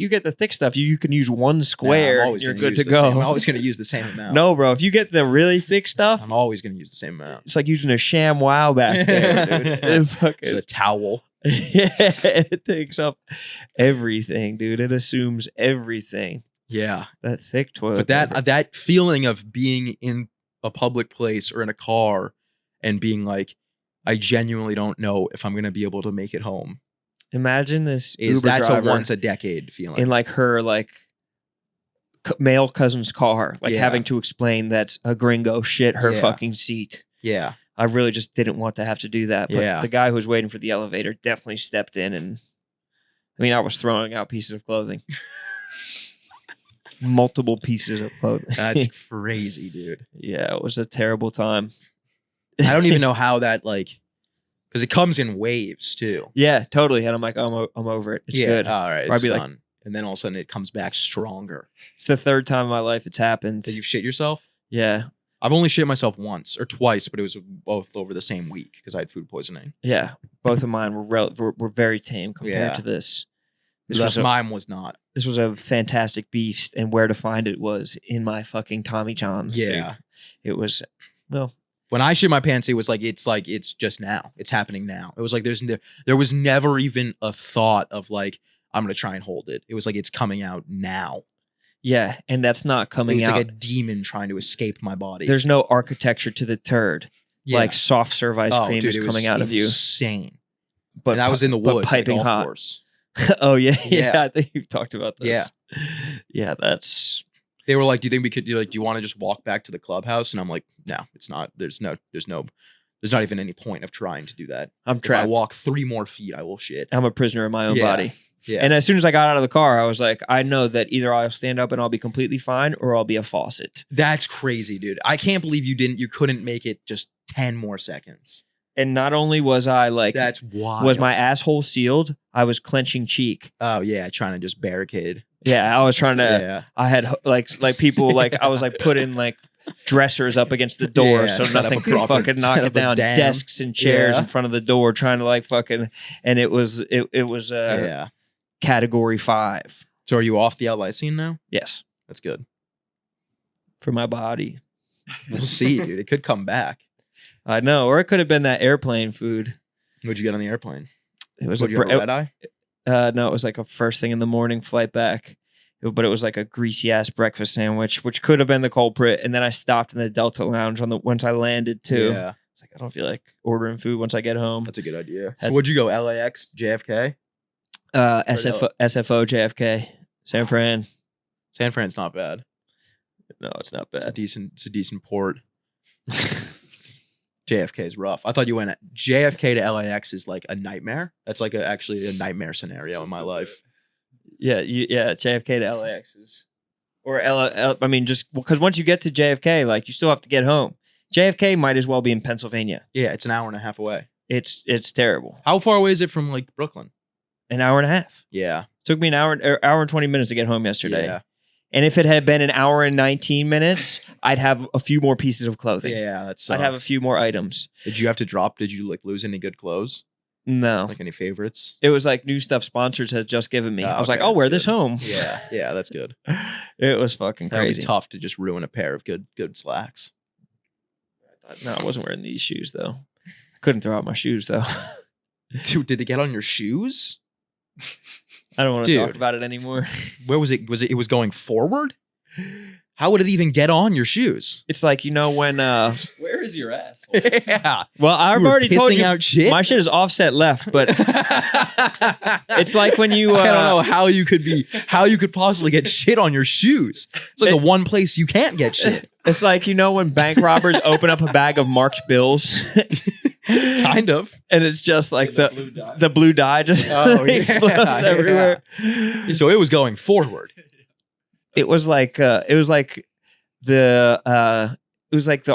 get the thick stuff. You can use one Nah, square. I'm always You're gonna good to use the same- I'm go. always going to use the same amount. No, bro. If you get the really thick stuff, I'm always going to use the same amount. it's like using a sham wow back there, dude. It It's fucking, a towel. yeah, it takes up everything, dude. It assumes everything. Yeah. That thick toilet. But paper. that feeling of being in a public place or in a car and being like, I genuinely don't know if I'm going to be able to make it home. Imagine this Uber That's a driver once a decade feeling. in like her male cousin's car, like Yeah. having to explain that a gringo shit her Yeah. fucking seat. Yeah. I really just didn't want to have to do that. But Yeah. the guy who was waiting for the elevator definitely stepped in, and I mean, I was throwing out pieces of clothing. Multiple pieces of clothing. That's crazy, dude. Yeah, it was a terrible time. I don't even know how that because it comes in waves too. Yeah, totally. And I'm like, I'm over it. It's good. All right. Or I'd It's be like- done. And then all of a sudden it comes back stronger. It's the third time in my life it's happened. Did you shit yourself? Yeah, I've only shit myself once or twice, but it was both over the same week because I had food poisoning. yeah. Both of mine were very tame compared Yeah. to this. Mine was not. This was a fantastic beast, and where to find it was in my fucking Tommy John's. dude. Yeah. It was, well, When I shit my pants, it was it's just now. It's happening now. It was like there was never even a thought of like I'm gonna try and hold it. It was like it's coming out now. yeah, and that's not It coming was out. like a demon trying to escape my body. There's no architecture to the turd. Yeah. Like soft serve ice Oh, cream dude, is it was coming out of you. insane. But And I was in the but woods, piping at a golf hot. course. Oh yeah, Yeah. yeah. I think you've talked about this. Yeah. Yeah, that's They were like, "Do you think we could? Do you want to just walk back to the clubhouse?" And I'm like, "No, it's not. There's not even any point of trying to do that. I'm If I trapped. walk 3 more feet, I will shit." I'm a prisoner in my own Yeah. body. Yeah. And as soon as I got out of the car, I was like, I know that either I'll stand up and I'll be completely fine, or I'll be a faucet. That's crazy, dude. I can't believe you couldn't make it just 10 more seconds. And not only was I like, That's wild. was my asshole sealed, I was clenching cheek. Oh yeah, trying to just barricade. Yeah, I was trying to. Yeah. I had like people like I was like putting like dressers up against the door Yeah, so set up nothing a could proper- fucking knock set it up a down. dam. Desks and chairs Yeah. in front of the door, trying to like fucking. And it was Yeah. category 5. So are you off the LA scene now? Yes, That's good. for my body. We'll see, dude. It could come back. I know, or it could have been that airplane food. What'd you get on the airplane? It was Would you have a red eye? no, it was like a first thing in the morning flight back. But it was like a greasy ass breakfast sandwich, which could have been the culprit. And then I stopped in the Delta Lounge once I landed too. Yeah, It's like I don't feel like ordering food once I get home. that's a good idea. So That's- would you go LAX, JFK? SFO JFK San Fran. San Fran's not bad. No, it's not It's a bad. decent port. JFK is rough. I thought you went at JFK to LAX is like a nightmare. That's like actually a nightmare scenario in my life. Yeah, JFK to LAX is, or I mean, just because once you get to JFK, like you still have to get home. JFK might as well be in Pennsylvania. Yeah, it's an hour and a half away. It's terrible. How far away is it from like Brooklyn? An hour and a half. Yeah. Took me an hour and 20 minutes to get home yesterday. Yeah. And if it had been an hour and 19 minutes, I'd have a few more pieces of clothing. Yeah, that's. I'd have a few more items. Did you have to drop? Did you like lose any good clothes? No. Like any favorites? It was like new stuff sponsors had just given me. Oh, I was like, okay, I'll wear that's this home. Yeah, that's good. It was fucking That would be crazy. tough to just ruin a pair of good slacks. No, I wasn't wearing these shoes though. I couldn't throw out my shoes though. Dude, did it get on your shoes? I don't want to talk Dude. about it anymore. Where was it? It was going forward? How would it even get on your shoes? It's like, when Where is your asshole? Yeah. well, I've You were already told pissing you out shit? my shit is offset left, but it's like when you I don't know how you could possibly get shit on your shoes. It's like the one place you can't get shit. It's like, when bank robbers open up a bag of Mark's bills. Kind of. And it's just like The blue dye. the blue dye just Oh, yeah, explodes everywhere. So it was going forward. It was like the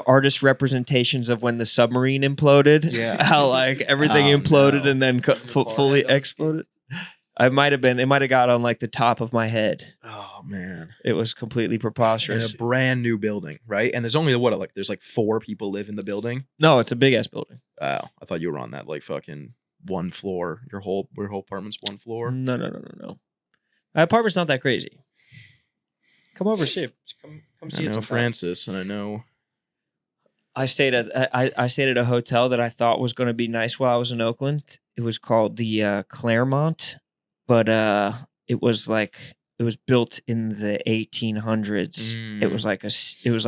artist representations of when the submarine imploded. Yeah. How like everything Oh, imploded no. and then fully exploded. It might have got on like the top of my head. Oh man. It was completely In preposterous. a brand new building, right? And there's only there's like 4 people live in the building. No, it's a big ass building. Oh, I thought you were on that like fucking one floor. Your whole apartment's one floor. No. My apartment's not that crazy. Come over, see it. Come see I it know sometime. Francis, and I know. I stayed at a hotel that I thought was going to be nice while I was in Oakland. It was called the Claremont, but it was built in the 1800s. It was like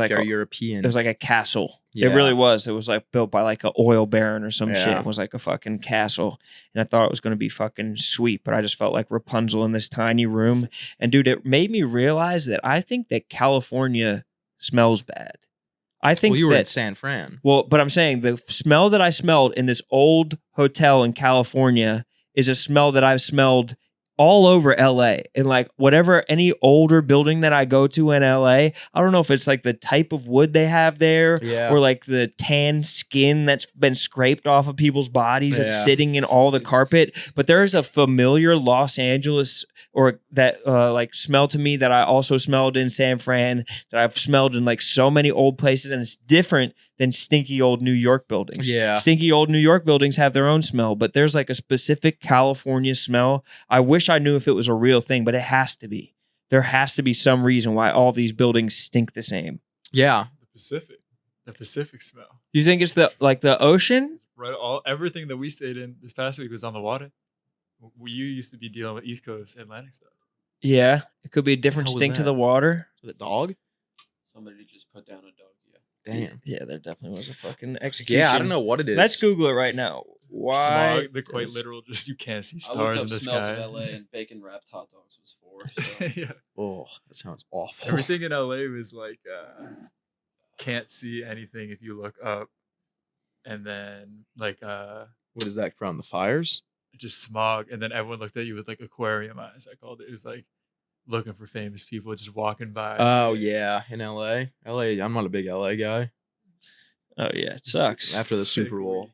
Very European. it was like a castle. Yeah. It really was. It was like built by like an oil baron or some shit. Yeah. It was like a fucking castle, and I thought it was going to be fucking sweet, but I just felt like Rapunzel in this tiny room. And dude, it made me realize that I think that California smells bad. I think well, you were that in San Fran. well, but I'm saying the smell that I smelled in this old hotel in California is a smell that I've smelled all over LA. And like any older building that I go to in LA, I don't know if it's like the type of wood they have there Yeah. or like the tan skin that's been scraped off of people's bodies Yeah. that's sitting in all the carpet. But there's a familiar Los Angeles or that like smell to me that I also smelled in San Fran, that I've smelled in like so many old places, and it's different than stinky old New York buildings. Yeah. Stinky old New York buildings have their own smell, but there's like a specific California smell. I wish I knew if it was a real thing, but it has to be. There has to be some reason why all these buildings stink the same. Yeah. The Pacific smell. You think it's the ocean? Right, everything that we stayed in this past week was on the water. You used to be dealing with East Coast Atlantic stuff. Yeah, it could be a different hell was stink to that? the water. The dog? Somebody just put down a dog. Yeah. Damn. Yeah, there definitely was a fucking execution. Yeah, I don't know what it is. Let's Google it right now. Why? Smog, the quite does- literal, just you can't see I looked stars up in the smells sky. of LA and bacon wrapped hot dogs was 4. So. Yeah. Oh, that sounds awful. Everything in LA was like can't see anything if you look up, and then like What is that from? The fires? just smog, and then everyone looked at you with like aquarium eyes. I called it. It was like looking for famous people just walking by. Oh yeah, in LA. I'm not a big LA guy. Oh yeah, it sucks. After the Sick Super Bowl. week.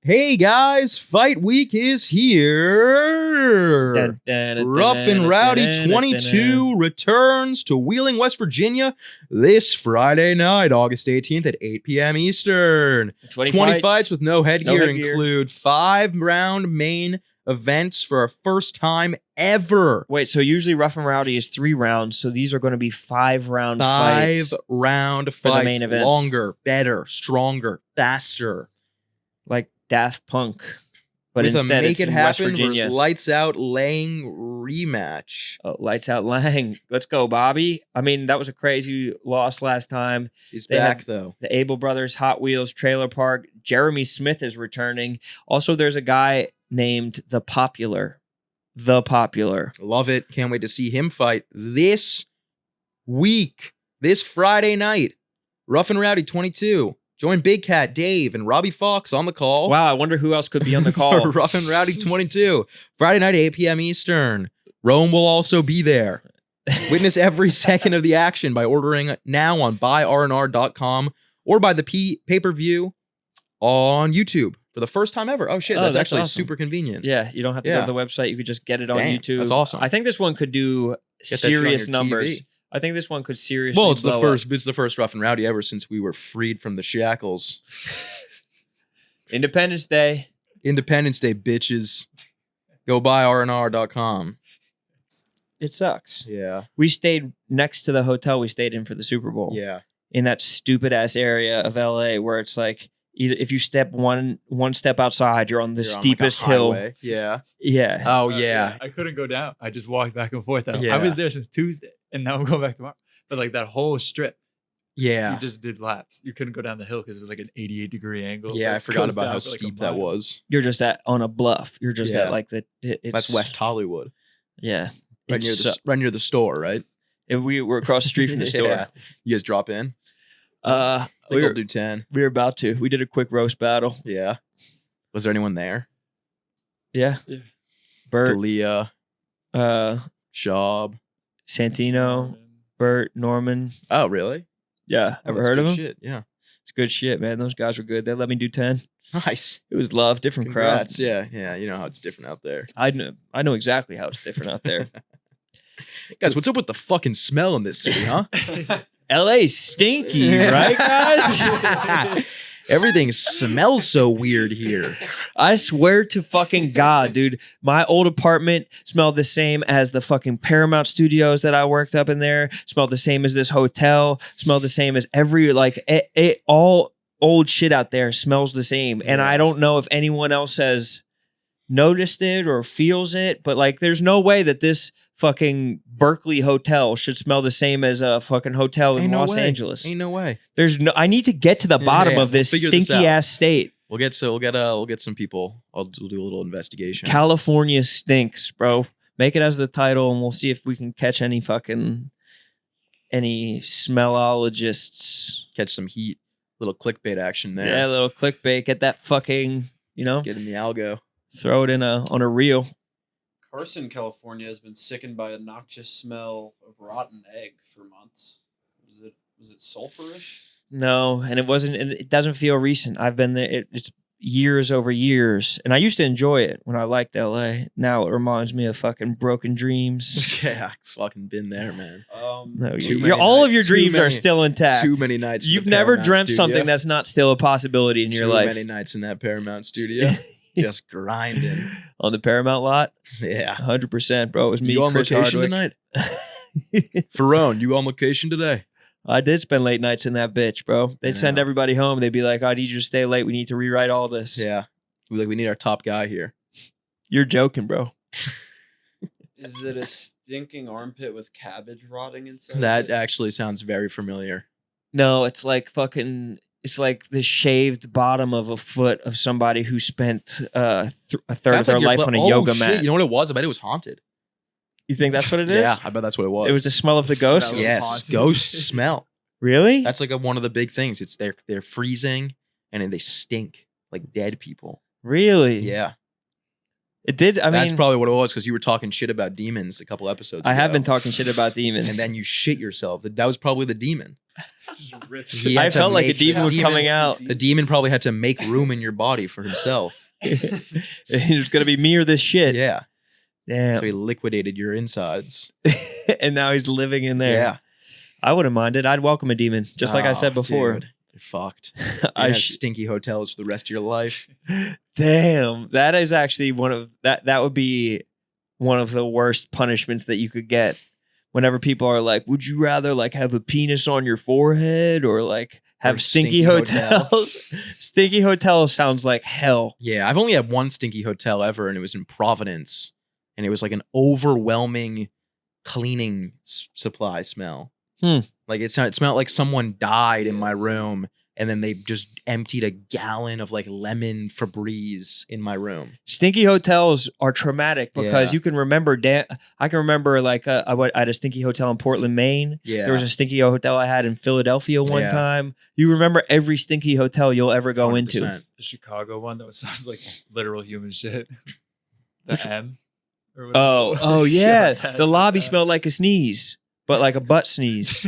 Hey guys, Fight Week is here. Dun, dun, dun, Rough dun, and dun, Rowdy dun, dun, 22 returns to Wheeling, West Virginia this Friday night, August 18th at 8 p.m. Eastern. 20 fights with no headgear headgear. include 5-round main events for a first time ever. Wait, so usually Rough and Rowdy is 3 rounds, so these are going to be 5-round fights. 5-round for the fights. main events. Longer, better, stronger, faster. Like Daft Punk. But With instead a Make it's It in West Happen Virginia. versus Lights Out Lang rematch. Oh, lights out Lang. Let's go, Bobby. I mean, that was a crazy loss last time. He's They back had- though. The Able Brothers Hot Wheels Trailer Park. Jeremy Smith is returning. Also, there's a guy named The Popular. The Popular. Love it. Can't wait to see him fight this week, this Friday night. Rough and Rowdy 22. Join Big Cat, Dave, and Robbie Fox on the call. Wow, I wonder who else could be on the For call. Rough and Rowdy 22. Friday night, 8 p.m. Eastern. Rome will also be there. Witness every second of the action by ordering now on buyrnr.com or by the pay-per-view on YouTube for the first time ever. Oh, shit. Oh, That's that's actually awesome. super convenient. Yeah, you don't have to go Yeah. to the website. You could just get it on Damn, YouTube. that's awesome. I think this one could do Get that shit on serious your numbers. TV. I think this one could seriously Well, it's the blow first. up. It's the first Rough and Rowdy ever since we were freed from the shackles. Independence Day. Independence Day, bitches. Go buy rnr.com. It sucks. Yeah. We stayed next to the hotel we stayed in for the Super Bowl. Yeah. In that stupid ass area of LA where it's like either if you step one step outside, you're on the You're on, like, a steepest hill. highway. Yeah. Yeah. Oh yeah. I couldn't go down. I just walked back and forth. I Yeah. was there since Tuesday, and now I'm going back tomorrow. But like that whole strip, Yeah. you just did laps. You couldn't go down the hill because it was like an 88-degree angle. Yeah, I It forgot goes about down how for, like, a steep that mile. was. You're just on a bluff. You're just Yeah. at like it's That's West Hollywood. Yeah. Right near, It's, right near the store, right? we were across the street from the store. Yeah. You guys drop in? Uh, I think we I'll were, do 10. we were about to. We did a quick roast battle. Yeah. Was there anyone there? Yeah. Yeah. Bert, Dalia, Shab. Santino, Bert, Norman. Oh, really? Yeah. Oh, Ever that's heard of good him? Shit. Yeah. It's good shit, man. Those guys were good. They let me do 10. Nice. It was love, different Congrats. crowd. Yeah. Yeah. You know how it's different out there. I know exactly how it's different out there. Guys, what's up with the fucking smell in this city, huh? LA stinky, right, guys? Everything smells so weird here. I swear to fucking God, dude. My old apartment smelled the same as the fucking Paramount Studios that I worked up in there. Smelled the same as this hotel. Smelled the same as every, like, all old shit out there smells the same. And I don't know if anyone else has noticed it or feels it, but like, there's no way that this fucking Berkeley hotel should smell the same as a fucking hotel in Ain't no Los way. Angeles. Ain't no way. I need to get to the bottom Yeah, of this we'll figure this stinky out. ass state. We'll get some people. We'll do a little investigation. California stinks, bro. Make it as the title, and we'll see if we can catch any smellologists. Catch some heat. Little clickbait action there. Yeah, a little clickbait. Get that fucking, Get in the algo. throw it on a reel. Carson, California has been sickened by a noxious smell of rotten egg for months. Was it sulfurish? No, and it wasn't. It doesn't feel recent. I've been there. It's years over years, and I used to enjoy it when I liked LA. Now it reminds me of fucking broken dreams. Yeah, fucking been there, man. No, Too all many of nights- your too dreams are many- still intact. Too many nights. in the You've never Paramount dreamt studio. something that's not still a possibility in your Too life. many nights in that Paramount studio. Just grinding. On the Paramount lot, Yeah. 100%, bro. It was me, You on Chris location Hardwick. tonight? Ferone, you on location today? I did spend late nights in that bitch, bro. They'd send Yeah. everybody home. They'd be like, I need you to stay late. We need to rewrite all this. Yeah. We need our top guy here. You're joking, bro. Is it a stinking armpit with cabbage rotting inside? That it? actually sounds very familiar. No, it's like fucking. It's like the shaved bottom of a foot of somebody who spent a third of Sounds their like your life clo- on a Oh, yoga shit. mat. You know what it was? I bet it was haunted. You think that's what it is? Yeah, I bet that's what it was. It was the smell of the ghost. Smell. Yes, Haunted. ghost smell. Really? That's like one of the big things. It's they're freezing and then they stink like dead people. Really? Yeah, It did. I that's mean, probably what it was because you were talking shit about demons a couple episodes. I have ago. been talking shit about demons. and then you shit yourself. That was probably the demon. Just rips He it. had I to felt like a make- demon was demon- coming out. The demon probably had to make room in your body for himself. It's gonna be me or this shit. Yeah, Damn. so he liquidated your insides. And now he's living in there. Yeah, I wouldn't mind it. I'd welcome a demon, just like I said Oh, before. dude, you're fucked. I You have sh- stinky hotels for the rest of your life. Damn, that is actually one of that would be one of the worst punishments that you could get. Whenever people are like, "Would you rather like have a penis on your forehead or like have Or stinky stinky hotel." hotels?" Stinky hotels sounds like hell. Yeah, I've only had one stinky hotel ever, and it was in Providence, and it was like an overwhelming cleaning supply smell. Like it smelled like someone died in my room, and then they just emptied a gallon of like lemon Febreze in my room. Stinky hotels are traumatic because Yeah. you can remember. I can remember like I had a stinky hotel in Portland, Maine. Yeah, There was a stinky hotel I had in Philadelphia one Yeah. time. You remember every stinky hotel you'll ever go into. 100%. The Chicago one that sounds like just literal human shit. The Which- M. or whatever it was. Oh Shit yeah. like that. The lobby smelled like a sneeze, but like a butt sneeze.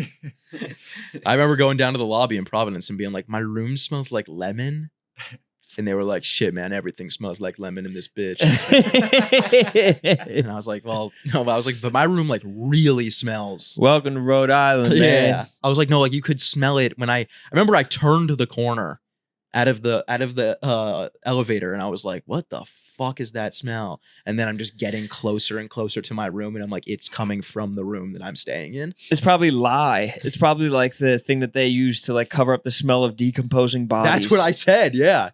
I remember going down to the lobby in Providence and being like, "My room smells like lemon," and they were like, "Shit, man, everything smells like lemon in this bitch." And I was like, "Well, no," I was like, "But my room like really smells." Welcome to Rhode Island, man. Yeah. I was like, no, like you could smell it when I remember I turned the corner out of the elevator, and I was like, what the fuck is that smell? And then I'm just getting closer and closer to my room, and I'm like, it's coming from the room that I'm staying in. It's probably lye. It's probably like the thing that they use to like cover up the smell of decomposing bodies. That's what I said. Yeah.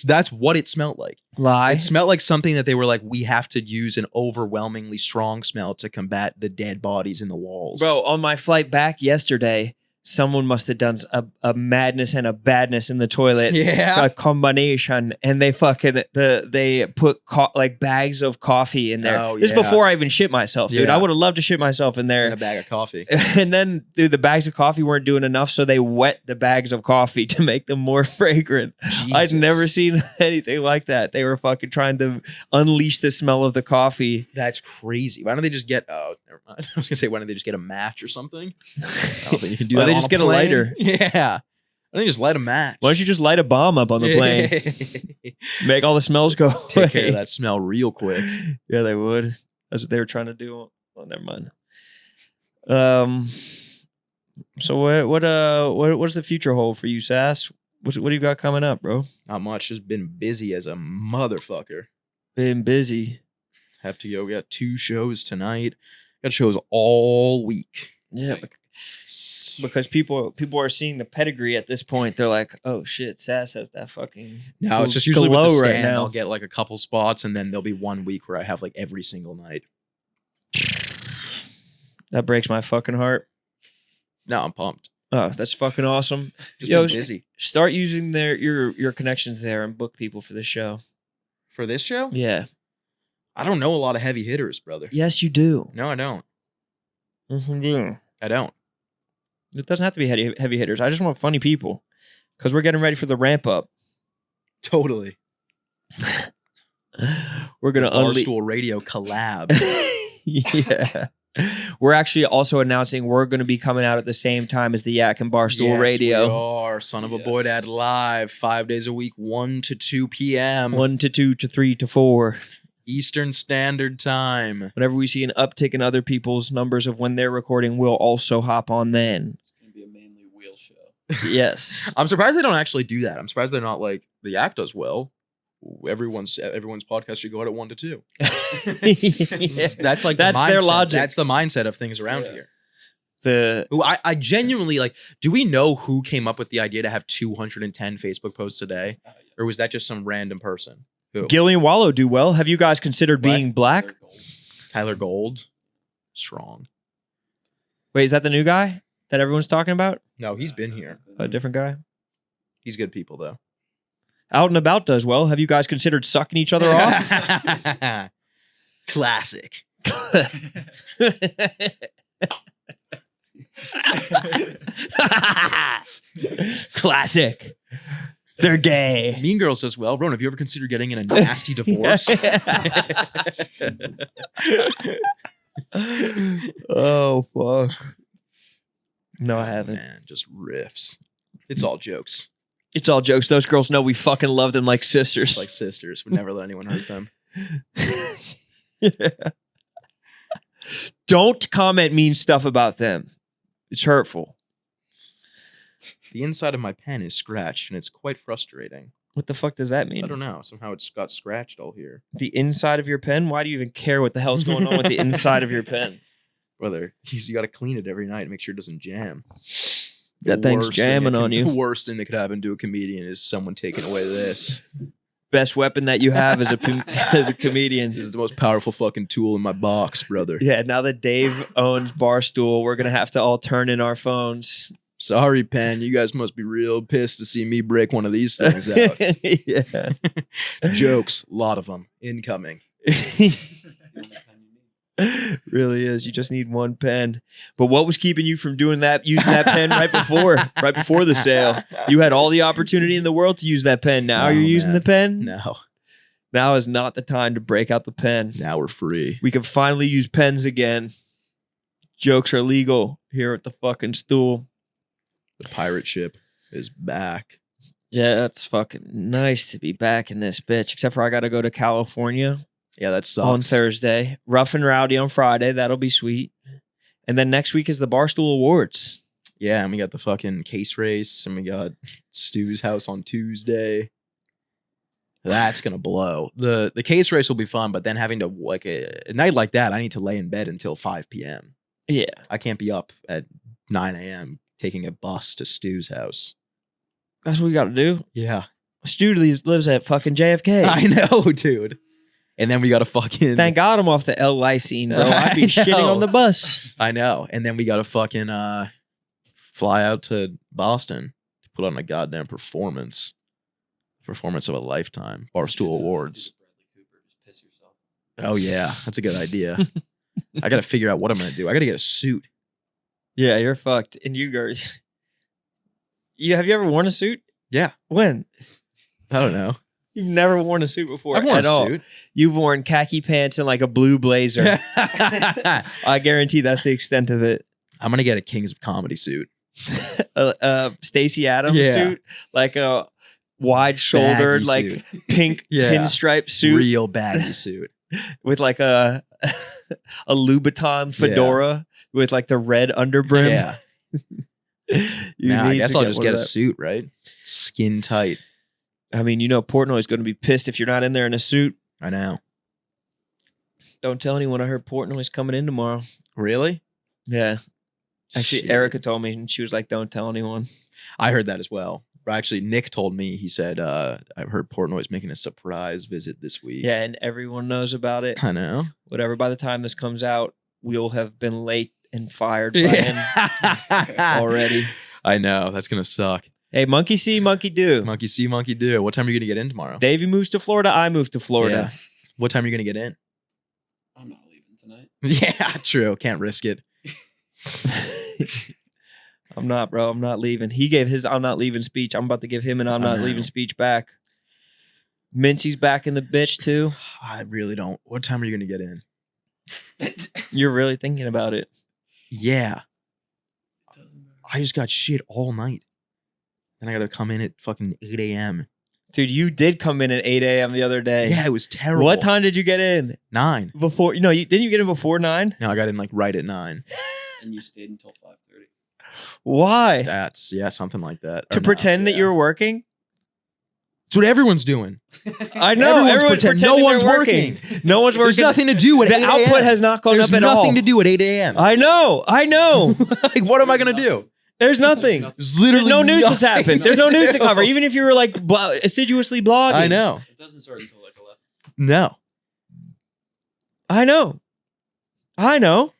That's what it smelled like. Lye. It smelled like something that they were like, we have to use an overwhelmingly strong smell to combat the dead bodies in the walls. Bro, on my flight back yesterday, someone must have done a madness and a badness in the toilet. Yeah. A combination, and they fucking they put like bags of coffee in there. Oh, This is yeah. before I even shit myself, dude. Yeah. I would have loved to shit myself in there. And a bag of coffee. And then, dude, the bags of coffee weren't doing enough, so they wet the bags of coffee to make them more fragrant. I'd Jesus. never seen anything like that. They were fucking trying to unleash the smell of the coffee. That's crazy. Why don't they just get? Oh, never mind. I was gonna say, why don't they just get a match or something? I don't think you can do Why that. they on just get a plane. lighter? Yeah. I think just light a match. Why don't you just light a bomb up on the plane? Make all the smells go Take away. care of that smell real quick. Yeah, they would. That's what they were trying to do. Oh, never mind. So what does the future hold for you, Sass? What do you got coming up, bro? Not much. Just been busy as a motherfucker. Been busy. Have to go. We got 2 shows tonight. Got shows all week. Yeah, because people are seeing the pedigree at this point. They're like, oh shit, Sass has that fucking No, it's just usually with the glow stand. right now. I'll get like a couple spots, and then there'll be 1 week where I have like every single night. That breaks my fucking heart. No, I'm pumped. Oh, that's fucking awesome. Just Yo, been busy Start using your connections there and book people for this show. for this show. Yeah. I don't know a lot of heavy hitters, brother. Yes, you do. No, I don't. Mhm. I don't. It doesn't have to be heavy hitters. I just want funny people because we're getting ready for the ramp up. Totally. We're gonna unleash. Barstool Radio collab. Yeah. We're actually also announcing we're going to be coming out at the same time as the Yak and Barstool Yes, Radio. We are Son of a Boy Dad live 5 days a week, 1 to 2 p.m. 1 to 2 to 3 to 4. Eastern Standard Time. Whenever we see an uptick in other people's numbers of when they're recording, we'll also hop on then. It's gonna be a mainly wheel show. Yes. I'm surprised they don't actually do that. I'm surprised they're not like the Yak does well. Everyone's podcast should go out at 1 to 2. That's like That's the mindset. their logic. That's the mindset of things around Yeah. here. I genuinely like. Do we know who came up with the idea to have 210 Facebook posts a day, or was that just some random person? Who? Gillian Wallow do well. Have you guys considered being black? Tyler Gold, strong. Wait, is that the new guy that everyone's talking about? No, he's been here. A different guy? He's good people though. Out and About does well. Have you guys considered sucking each other off? Classic. Classic. They're gay. Mean Girl says, well, Ron, have you ever considered getting in a nasty divorce? Oh, fuck. No, I Oh, haven't. Man, just riffs. It's all jokes. It's all jokes. Those girls know we fucking love them like sisters. It's like sisters. Would never let anyone hurt them. Yeah. Don't comment mean stuff about them. It's hurtful. The inside of my pen is scratched, and it's quite frustrating. What the fuck does that mean? I don't know. Somehow it's got scratched all here. The inside of your pen? Why do you even care what the hell's going on with the inside of your pen? Brother, you got to clean it every night and make sure it doesn't jam. That thing's jamming on you. The worst thing that could happen to a comedian is someone taking away this. Best weapon that you have as a comedian. This is the most powerful fucking tool in my box, brother. Yeah, now that Dave owns Barstool, we're going to have to all turn in our phones. Sorry, Penn. You guys must be real pissed to see me break one of these things out. Yeah. Jokes, a lot of them incoming. Really is. You just need one pen. But what was keeping you from doing that, using that pen right before the sale? You had all the opportunity in the world to use that pen. Now No, you're using man. the pen? No, Now is not the time to break out the pen. now we're free. We can finally use pens again. Jokes are legal here at the fucking stool. The pirate ship is back. Yeah, it's fucking nice to be back in this bitch. Except for I got to go to California Yeah, that sucks. on Thursday. Rough and Rowdy on Friday. That'll be sweet. And then next week is the Barstool Awards. Yeah, and we got the fucking case race, and we got Stu's house on Tuesday. That's gonna blow. The case race will be fun, but then having to like a night like that, I need to lay in bed until 5 p.m. Yeah. I can't be up at 9 a.m. taking a bus to Stu's house. That's what we got to do. Yeah, Stu lives at fucking JFK. I know, dude. And then we got to fucking Thank God I'm off the L lysine, bro. I'd be I shitting know. on the bus. I know. And then we got to fucking fly out to Boston to put on a goddamn performance of a lifetime. Barstool Awards. Bradley Cooper, just piss yourself. Oh yeah, that's a good idea. I got to figure out what I'm gonna do. I got to get a suit. Yeah, you're fucked. And you girls. Have you ever worn a suit? Yeah. When? I don't know. You've never worn a suit before. I've worn at a all. suit. You've worn khaki pants and like a blue blazer. I guarantee that's the extent of it. I'm gonna get a Kings of Comedy suit. Stacey Adams Yeah. suit, like a wide-shouldered, Baggy like suit. pink Yeah. pinstripe suit Real baggy suit. with like a Louboutin fedora with like the red underbrim. Yeah. You Nah, I need guess to I'll just one get of a that. suit, right? Skin tight. I mean, Portnoy's going to be pissed if you're not in there in a suit. I know. Don't tell anyone. I heard Portnoy's coming in tomorrow. Really? Yeah. Actually, Shit. Erica told me, and she was like, "Don't tell anyone." I heard that as well. Actually, Nick told me. He said, "I've heard Portnoy's making a surprise visit this week." Yeah, and everyone knows about it. I know. Whatever. By the time this comes out, we'll have been late and fired by him already. I know. That's gonna suck. Hey, monkey see, monkey do. Monkey see, monkey do. What time are you gonna get in tomorrow? Davey moves to Florida. I move to Florida. Yeah. What time are you gonna get in? I'm not leaving tonight. Yeah, true. Can't risk it. I'm not, bro. I'm not leaving. He gave his "I'm not leaving" speech. I'm about to give him an "I'm I not know. leaving" speech back. Mincy's back in the bitch too. I really don't. What time are you gonna get in? You're really thinking about it. Yeah. I just got shit all night. Then I gotta come in at fucking 8 a.m. Dude, you did come in at 8 a.m. the other day. Yeah, it was terrible. What time did you get in? 9. Before, didn't you get in before 9? No, I got in like right at 9. And you stayed until 5:30. Why? That's something like that. To Or no, pretend that yeah. you were working? That's what everyone's doing. I know. Everyone's Everyone's pretend- no pretending one's they're working. No one's There's working. nothing to do at The 8 output a.m. has not gone There's up at all. nothing to do at 8 a.m. I know. Like, what am I gonna do? There's nothing. There's There's literally no news has nothing happened. There's no news to do. cover. Even if you were like assiduously blogging. I know. It doesn't start until like 11. No. I know. I know.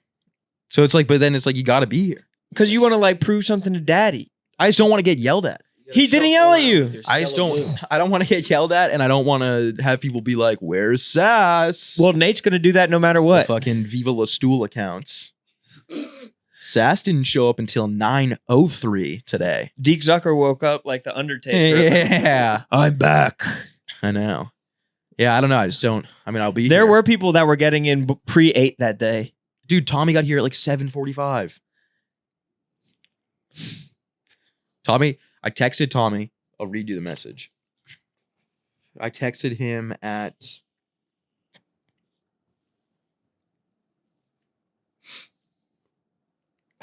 So it's like, but then it's like you gotta be here. Because you want to like prove something to daddy. I just don't want to get yelled at. You gotta He didn't shuffle yell at around you. with your I just Stella don't. Blue. I don't want to get yelled at, and I don't want to have people be like, "Where's Sass?" Well, Nate's going to do that no matter The what. fucking Viva La Stool accounts. Sass didn't show up until 9:03 today. Deke Zucker woke up like the Undertaker. Yeah, I'm back. I know. Yeah, I don't know. I just don't. I mean, I'll be There here. were people that were getting in pre-8 that day. Dude, Tommy got here at like 7:45. Tommy, I texted Tommy. I'll read you the message. I texted him at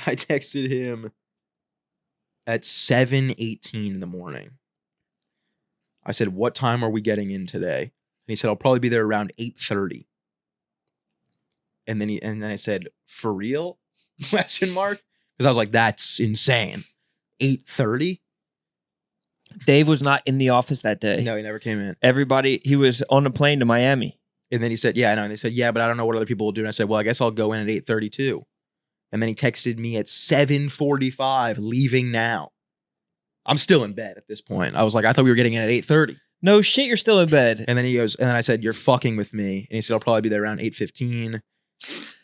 I texted him at 7:18 in the morning. I said, "What time are we getting in today?" And he said, "I'll probably be there around 8:30." And then I said, "For real?" Question mark. Because I was like, "That's insane." 8:30? Dave was not in the office that day. No, he never came in. He was on a plane to Miami. And then he said, "Yeah, I know." And they said, "Yeah, but I don't know what other people will do." And I said, "Well, I guess I'll go in at 8:32." And then he texted me at 7:45, leaving now. I'm still in bed at this point. I was like, I thought we were getting in at 8:30. No shit, you're still in bed. And then he goes, and then I said, "You're fucking with me." And he said, "I'll probably be there around 8:15.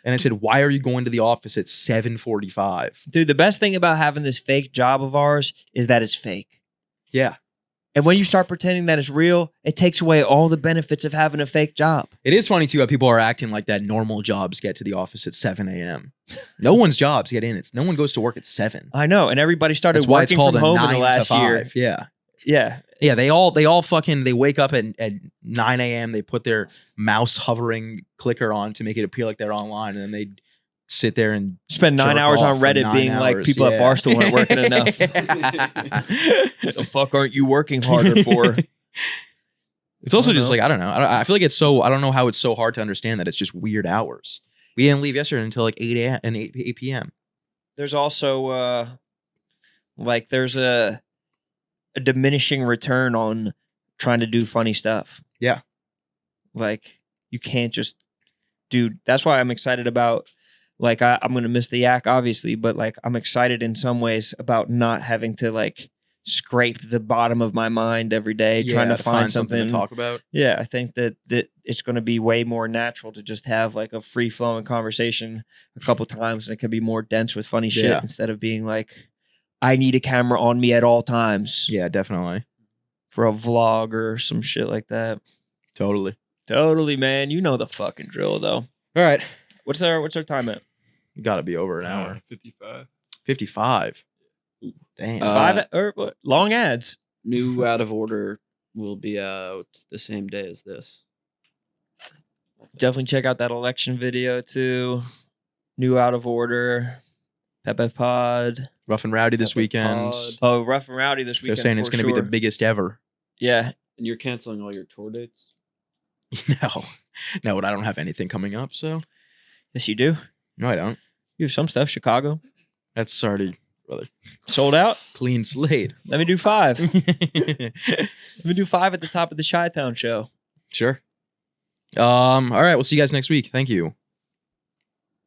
And I said, "Why are you going to the office at 7:45? Dude, the best thing about having this fake job of ours is that it's fake. Yeah. And when you start pretending that it's real, it takes away all the benefits of having a fake job. It is funny too how people are acting like that normal jobs get to the office at 7 a.m. No one's jobs get in. No one goes to work at 7. I know, and everybody started That's why it's working called from a home in 9 the to last 5. year. Yeah. Yeah. Yeah, they all fucking they wake up at 9 a.m. They put their mouse hovering clicker on to make it appear like they're online, and then they sit there and Spend 9 jerk hours off on for Reddit 9 being like, hours, people at yeah. Barstool aren't working enough. The fuck aren't you working harder for? It's also I don't just know. like, I don't know. I feel like it's so, I don't know how it's so hard to understand that it's just weird hours. We didn't leave yesterday until like 8 a.m. and 8 p.m. There's also like there's a diminishing return on trying to do funny stuff. Yeah. Like you can't just that's why I'm excited about like I'm gonna miss the yak obviously, but like I'm excited in some ways about not having to like scrape the bottom of my mind every day trying to find something to talk about. Yeah, I think that it's going to be way more natural to just have like a free flowing conversation a couple times, and it can be more dense with funny shit Yeah. instead of being like, I need a camera on me at all times Yeah, definitely. for a vlog or some shit like that. Totally. Totally, man. You know the fucking drill, though. All right. What's our time at? Got to be over an hour. 55. 55. Damn. Five or what? Long ads. New Out of Order will be out the same day as this. Definitely check out that election video too. New Out of Order. Pepe Pod. Rough and Rowdy this Pepe weekend. Pod. Oh, Rough and Rowdy this They're weekend. saying it's going to be the biggest ever. Yeah. And you're canceling all your tour dates? No, but I don't have anything coming up, so. Yes, you do. No, I don't. You have some stuff. Chicago. That's already, brother. Sold out. Clean slate. Let me do 5. Let me do 5 at the top of the Chi-Town show. Sure. All right, we'll see you guys next week. Thank you.